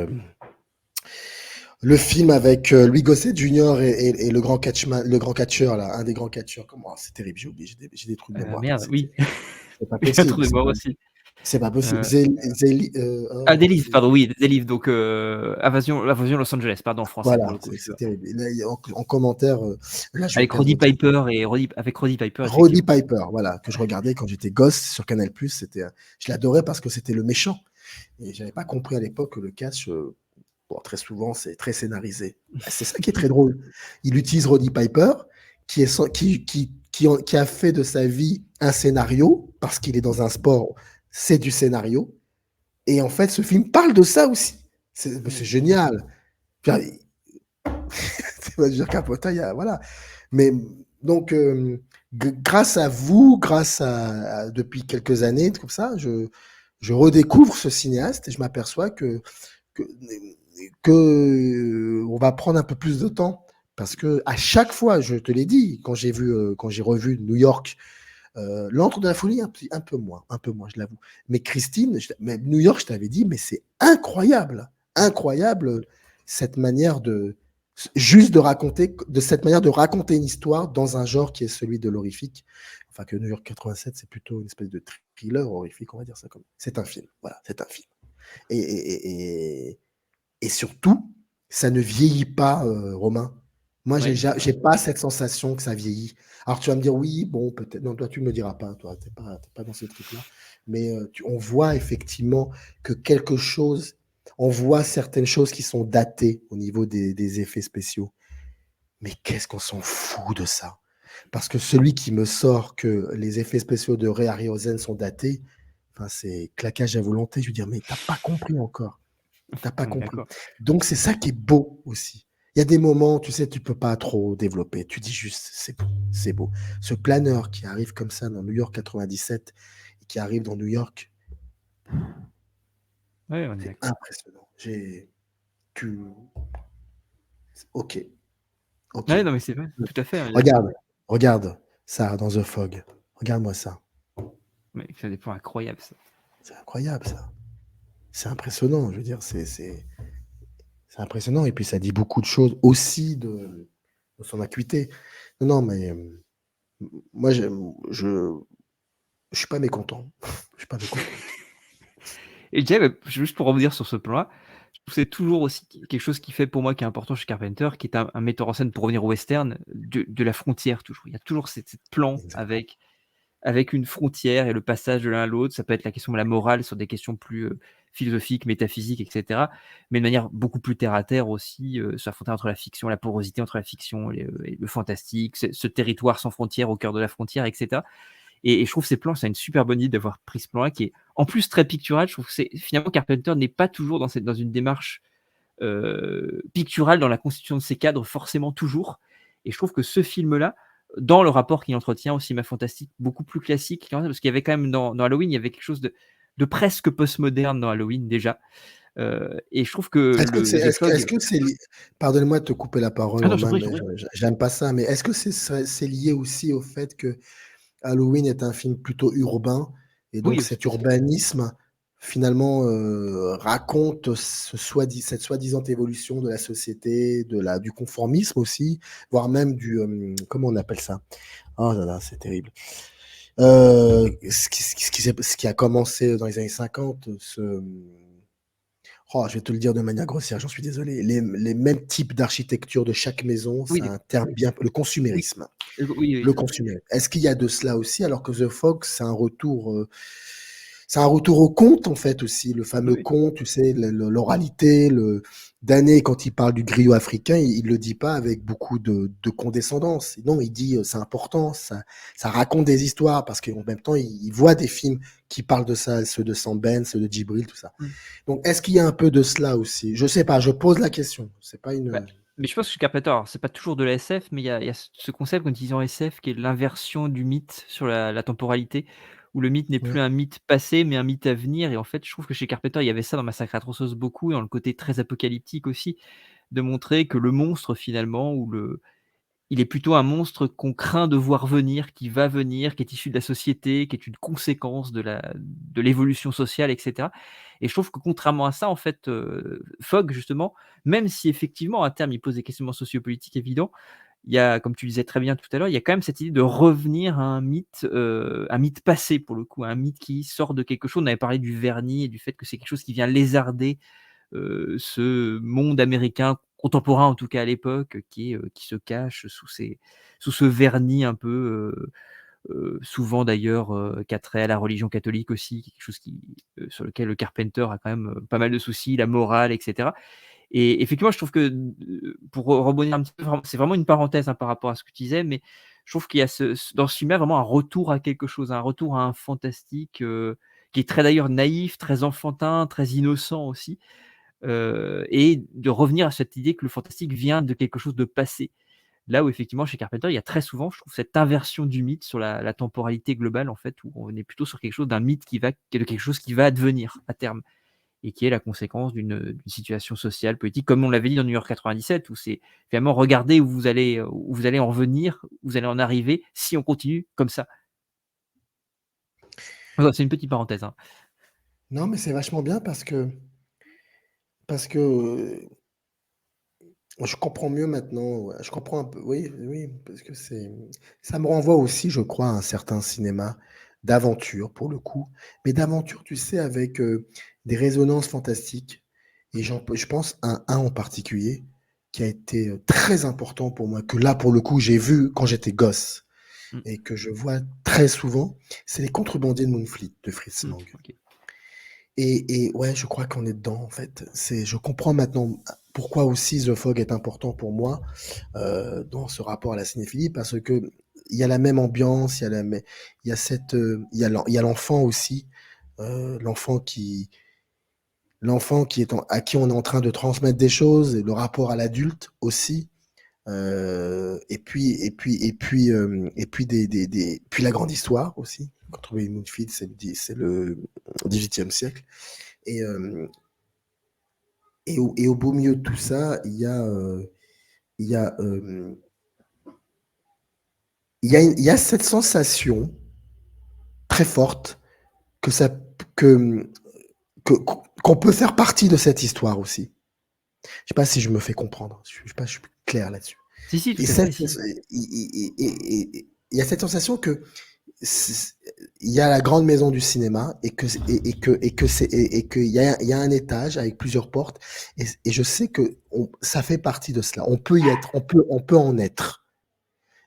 le film avec, Louis Gossett Junior et le grand catcheur là, un des grands catcheurs. Comment? C'est terrible, j'ai oublié, j'ai des trous de mémoire. Merde, oui. C'est pas J'ai un trou possible, de mémoire aussi. c'est pas possible. Heu, Oh, Des livres, pardon, oui, des livres, donc Invasion Los Angeles, pardon, en français pour voilà, le coup, c'est tu vois? terrible. Et là, en commentaire, là, je vais Avec perdre Roddy direct. Piper avec Roddy Piper, Roddy effectivement. Piper, voilà, que je regardais quand j'étais gosse sur Canal+. Je l'adorais parce que c'était le méchant et j'avais pas compris à l'époque que le catch, bon, très souvent, c'est très scénarisé. Bah, c'est ça qui est très drôle. Il utilise Roddy Piper qui est sans qui a fait de sa vie un scénario parce qu'il est dans un sport, c'est du scénario et en fait, ce film parle de ça aussi. C'est Mmh. génial. Enfin, tu vois, je veux dire Capote, il y a voilà. Mais donc, grâce à vous, depuis quelques années, comme ça, je redécouvre ce cinéaste et je m'aperçois que, on va prendre un peu plus de temps. Parce que à chaque fois, je te l'ai dit, quand j'ai revu New York, L'Antre de la folie, un peu moins, je l'avoue. Mais Christine, mais New York, je t'avais dit, mais c'est incroyable, incroyable cette manière juste de cette manière de raconter une histoire dans un genre qui est celui de l'horrifique. Enfin, que New York 87, c'est plutôt une espèce de thriller horrifique, on va dire ça comme. C'est un film. Voilà, c'est un film. Et, et, et, et- et surtout, ça ne vieillit pas, Romain. Moi, j'ai pas cette sensation que ça vieillit. Alors, tu vas me dire, oui, bon, peut-être. Non, toi, tu me le diras pas, toi, t'es pas dans ce truc-là. Mais on voit effectivement que quelque chose, on voit certaines choses qui sont datées au niveau des effets spéciaux. Mais qu'est-ce qu'on s'en fout de ça? Parce que celui qui me sort que les effets spéciaux de Ray Harryhausen sont datés, enfin, c'est claquage à volonté. Je veux dire, mais t'as pas compris encore. T'as pas compris. D'accord. Donc, c'est ça qui est beau aussi. Il y a des moments, tu sais, tu peux pas trop développer. Tu dis juste, c'est beau, c'est beau. Ce planeur qui arrive comme ça dans New York 97 et qui arrive dans New York, Ouais, on est c'est d'accord. impressionnant. Tu, ok, ok. Ouais, non, mais c'est vrai, tout à fait, hein, Regarde ça dans The Fog. Regarde-moi ça. mais ça dépend, incroyable ça. C'est incroyable ça. C'est impressionnant. Je veux dire, c'est impressionnant. Et puis ça dit beaucoup de choses aussi de son acuité. Non, non, mais moi, je suis pas mécontent. Je suis pas mécontent. Et je dirais, juste pour revenir sur ce plan-là, je trouve que c'est toujours aussi quelque chose qui fait pour moi qui est important chez Carpenter, qui est un metteur en scène, pour revenir au western, de la frontière toujours. Il y a toujours cette plan Exactement. avec une frontière et le passage de l'un à l'autre. Ça peut être la question de la morale sur des questions plus philosophiques, métaphysiques, etc. Mais de manière beaucoup plus terre à terre aussi, sur la frontière entre la fiction, la porosité entre la fiction et le fantastique, ce territoire sans frontières au cœur de la frontière, etc. Et je trouve ces plans, c'est une super bonne idée d'avoir pris ce plan-là qui est en plus très pictural. Je trouve que finalement Carpenter n'est pas toujours dans une démarche picturale dans la constitution de ses cadres, forcément toujours. Et je trouve que ce film-là, dans le rapport qu'il entretient au cinéma fantastique, beaucoup plus classique, parce qu'il y avait quand même dans Halloween, il y avait quelque chose de presque postmoderne dans Halloween déjà. Et je trouve que The Est-ce Fog. que c'est lié, pardonne-moi de te couper la parole, Ah non, j'en Roman, prie, mais j'en prie. j'aime pas ça, mais est-ce que c'est lié aussi au fait que Halloween est un film plutôt urbain et Oui, donc aussi, cet urbanisme finalement raconte cette soi-disant évolution de la société, du conformisme aussi, voire même comment on appelle ça? Oh là là, c'est terrible. Ce qui a commencé dans les années 50, oh, je vais te le dire de manière grossière, j'en suis désolé. Les mêmes types d'architecture de chaque maison, oui, c'est un terme bien. Le oui, consumérisme. oui, oui, Le tout à fait. consumérisme. Est-ce qu'il y a de cela aussi, alors que The Fog, c'est un retour au conte, en fait, aussi. Le Oui, fameux oui. conte, tu sais, l'oralité, Dané, quand il parle du griot africain, il le dit pas avec beaucoup de condescendance. Non, il dit, c'est important, ça raconte des histoires, parce qu'en même temps, il voit des films qui parlent de ça, ceux de Sam Ben, ceux de Djibril, tout ça. Mm. Donc, est-ce qu'il y a un peu de cela aussi? Je sais pas, je pose la question. C'est pas Bah, une. mais je pense que chez Carpenter, alors c'est pas toujours de la SF, mais il y a ce concept quand ils disent en SF qui est l'inversion du mythe sur la temporalité, où le mythe n'est Ouais. plus un mythe passé, mais un mythe à venir. Et en fait, je trouve que chez Carpenter, il y avait ça dans Massacre à tronçonneuse beaucoup, dans le côté très apocalyptique aussi, de montrer que le monstre finalement, ou il est plutôt un monstre qu'on craint de voir venir, qui va venir, qui est issu de la société, qui est une conséquence de l'évolution sociale, et cetera. Et je trouve que contrairement à ça, en fait, Fogg justement, même si effectivement à terme il pose des questionnements sociopolitiques évidents, il y a, comme tu disais très bien tout à l'heure, il y a quand même cette idée de revenir à un mythe passé pour le coup, un mythe qui sort de quelque chose. On avait parlé du vernis et du fait que c'est quelque chose qui vient lézarder ce monde américain contemporain, en tout cas à l'époque, qui se cache sous ce vernis un peu, souvent d'ailleurs, qui a trait à la religion catholique aussi, quelque chose sur lequel le Carpenter a quand même, pas mal de soucis, la morale, et cetera. Et effectivement, je trouve que, pour rebondir un petit peu, c'est vraiment une parenthèse, hein, par rapport à ce que tu disais, mais je trouve qu'il y a dans ce film-là vraiment un retour à quelque chose, un retour à un fantastique, qui est très d'ailleurs naïf, très enfantin, très innocent aussi. Et de revenir à cette idée que le fantastique vient de quelque chose de passé. Là où effectivement chez Carpenter, il y a très souvent, je trouve, cette inversion du mythe sur la temporalité globale en fait, où on est plutôt sur quelque chose d'un mythe qui est de quelque chose qui va advenir à terme et qui est la conséquence d'une situation sociale, politique, comme on l'avait dit dans New York 97, où c'est finalement regardez où vous allez en venir, où vous allez en arriver si on continue comme ça. Voilà, c'est une petite parenthèse, hein. Non, mais c'est vachement bien parce que Je comprends mieux maintenant, ouais, je comprends un peu, oui, oui, parce que ça me renvoie aussi, je crois, à un certain cinéma d'aventure, pour le coup, mais d'aventure, tu sais, avec, des résonances fantastiques et je pense à un en particulier qui a été, très important pour moi, que là, pour le coup, j'ai vu quand j'étais gosse Mmh. et que je vois très souvent, c'est Les Contrebandiers de Moonfleet de Fritz Lang. OK. Et ouais, je crois qu'on est dedans, en fait. Je comprends maintenant pourquoi aussi The Fog est important pour moi, dans ce rapport à la cinéphilie, parce que il y a la même ambiance, il y a cette, il y a l'enfant aussi, l'enfant qui est à qui on est en train de transmettre des choses, et le rapport à l'adulte aussi, puis la grande histoire aussi. Quand on veut Moonfleet, c'est le 18e siècle. Et, et au beau milieu de tout ça, il y a, il y a cette sensation très forte que ça, que, qu'on peut faire partie de cette histoire aussi. Je sais pas si je me fais comprendre. Je sais pas, je suis clair là-dessus. Si, tout Et à cette, fait, si. il y a cette sensation que il y a la grande maison du cinéma et que il y a un étage avec plusieurs portes et je sais que ça fait partie de cela. On peut y être, on peut en être.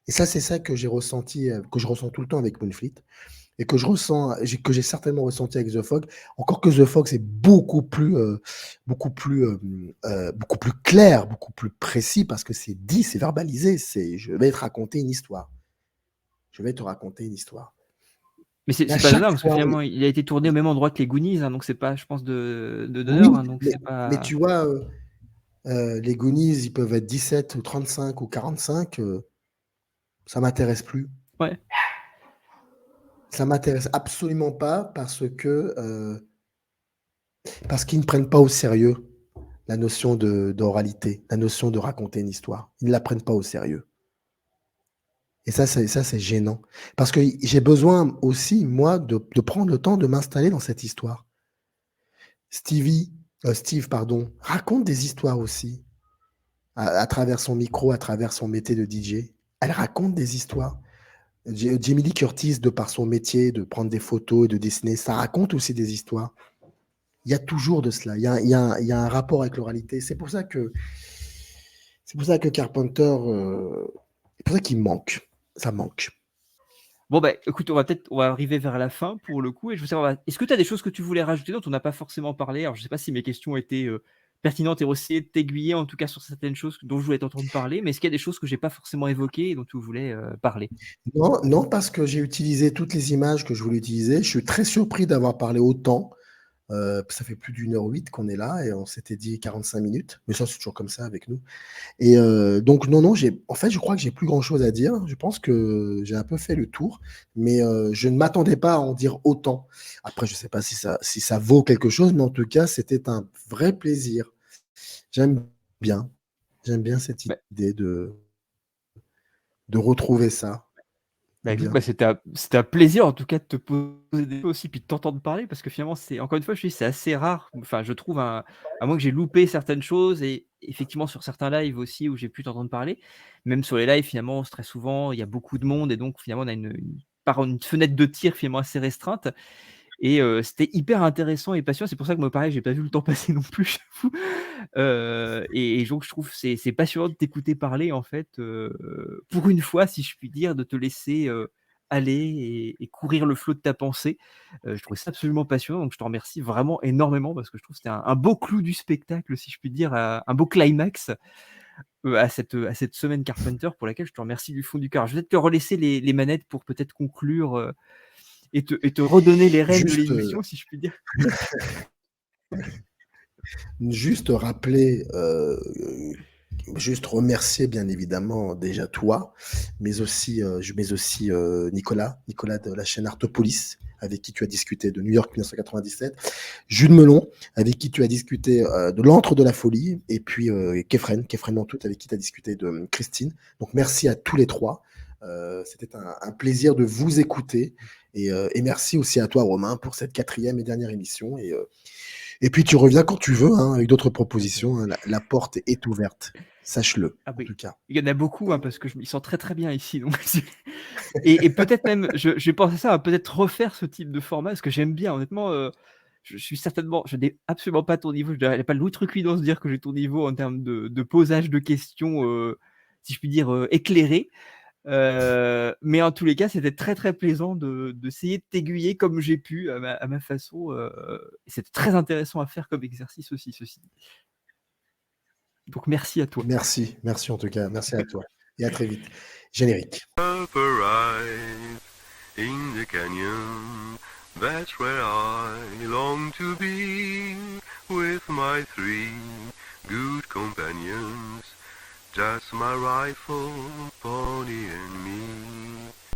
Et ça, c'est ça que j'ai ressenti, que je ressens tout le temps avec Moonfleet et que je ressens, que j'ai certainement ressenti avec The Fog. Encore que The Fog, c'est beaucoup plus clair, beaucoup plus précis parce que c'est dit, c'est verbalisé. Je vais te raconter une histoire. Je vais te raconter une histoire. Mais Et à c'est pas chaque anodin parce que fois, finalement, il a été tourné au même endroit que les Goonies, hein, donc c'est pas, je pense, de oui, d'honneur, hein, donc c'est mais pas. tu vois, les Goonies, ils peuvent être 17 ou 35 ou 45, ça m'intéresse plus. Ouais. Ça m'intéresse absolument pas parce qu'ils ne prennent pas au sérieux la notion d'oralité, la notion de raconter une histoire. Ils ne la prennent pas au sérieux. Et ça, c'est gênant. Parce que j'ai besoin aussi, moi, de prendre le temps de m'installer dans cette histoire. Steve, pardon, raconte des histoires aussi, à travers son micro, à travers son métier de DJ. Elle raconte des histoires. Jamie Lee Curtis, de par son métier, de prendre des photos et de dessiner, ça raconte aussi des histoires. Il y a toujours de cela. Il y a un rapport avec l'oralité. C'est pour ça que Carpenter, c'est pour ça qu'il manque. Ça manque. Bon, bah, écoute, on va arriver vers la fin pour le coup et je veux savoir, est-ce que tu as des choses que tu voulais rajouter dont on n'a pas forcément parlé? Alors je sais pas si mes questions étaient, pertinentes et aussi de t'aiguiller en tout cas sur certaines choses dont je voulais t'entendre parler, mais est-ce qu'il y a des choses que j'ai pas forcément évoquées et dont tu voulais, parler? Non, non, parce que j'ai utilisé toutes les images que je voulais utiliser. Je suis très surpris d'avoir parlé autant. Ça fait plus d'1h08 qu'on est là et on s'était dit 45 minutes. Mais ça, c'est toujours comme ça avec nous. Et donc, non, non, en fait, je crois que j'ai plus grand-chose à dire. Je pense que j'ai un peu fait le tour, mais je ne m'attendais pas à en dire autant. Après, je ne sais pas si ça vaut quelque chose, mais en tout cas, c'était un vrai plaisir. J'aime bien. J'aime bien cette Bah idée de retrouver ça. Bah, J'aime écoute, bien. c'était un plaisir en tout cas de te poser des questions aussi, puis de t'entendre parler parce que finalement c'est encore une fois, je dis, c'est assez rare, enfin je trouve, à moins que j'ai loupé certaines choses et effectivement sur certains lives aussi où j'ai pu t'entendre parler. Même sur les lives finalement, très souvent, il y a beaucoup de monde et donc finalement on a une fenêtre de tir finalement assez restreinte et c'était hyper intéressant et passionnant. C'est pour ça que moi pareil, j'ai pas vu le temps passer non plus, j'avoue. Et donc je trouve c'est passionnant de t'écouter parler en fait, pour une fois si je puis dire, de te laisser, aller et courir le flot de ta pensée. Je trouvais ça absolument passionnant, donc je te remercie vraiment énormément parce que je trouve que c'était un beau clou du spectacle si je puis dire, un beau climax, à cette semaine Carpenter pour laquelle je te remercie du fond du cœur. Je vais peut-être te relaisser les manettes pour peut-être conclure, et te redonner les rênes de Juste, l'émission si je puis dire. juste rappeler, juste remercier bien évidemment déjà toi, mais aussi Nicolas de la chaîne Artopolis, avec qui tu as discuté de New York 1997, Jules Melon, avec qui tu as discuté de l'antre de la folie, et puis Kefren Mantout, avec qui tu as discuté de Christine. Donc merci à tous les trois. C'était un plaisir de vous écouter et merci aussi à toi Romain pour cette 4e et dernière émission Et puis tu reviens quand tu veux, hein, avec d'autres propositions, hein, la porte est ouverte. Sache-le, Ah en oui, tout cas. il y en a beaucoup, hein, parce que je m'y sens très, très bien ici, donc et peut-être même, j'ai pensé ça, à peut-être refaire ce type de format, parce que j'aime bien honnêtement, je n'ai absolument pas ton niveau, je n'ai pas l'outrecuidance de dire que j'ai ton niveau en termes de posage de questions, si je puis dire, éclairées. Mais en tous les cas, c'était très, très plaisant d'essayer de t'aiguiller comme j'ai pu à ma façon, et c'était très intéressant à faire comme exercice aussi, ceci dit. Donc merci à toi. Merci en tout cas. Merci à toi. Et à très vite. Générique. Up arrive in the canyon. That's where I long to be with my three good companions. Just my rifle, pony and me.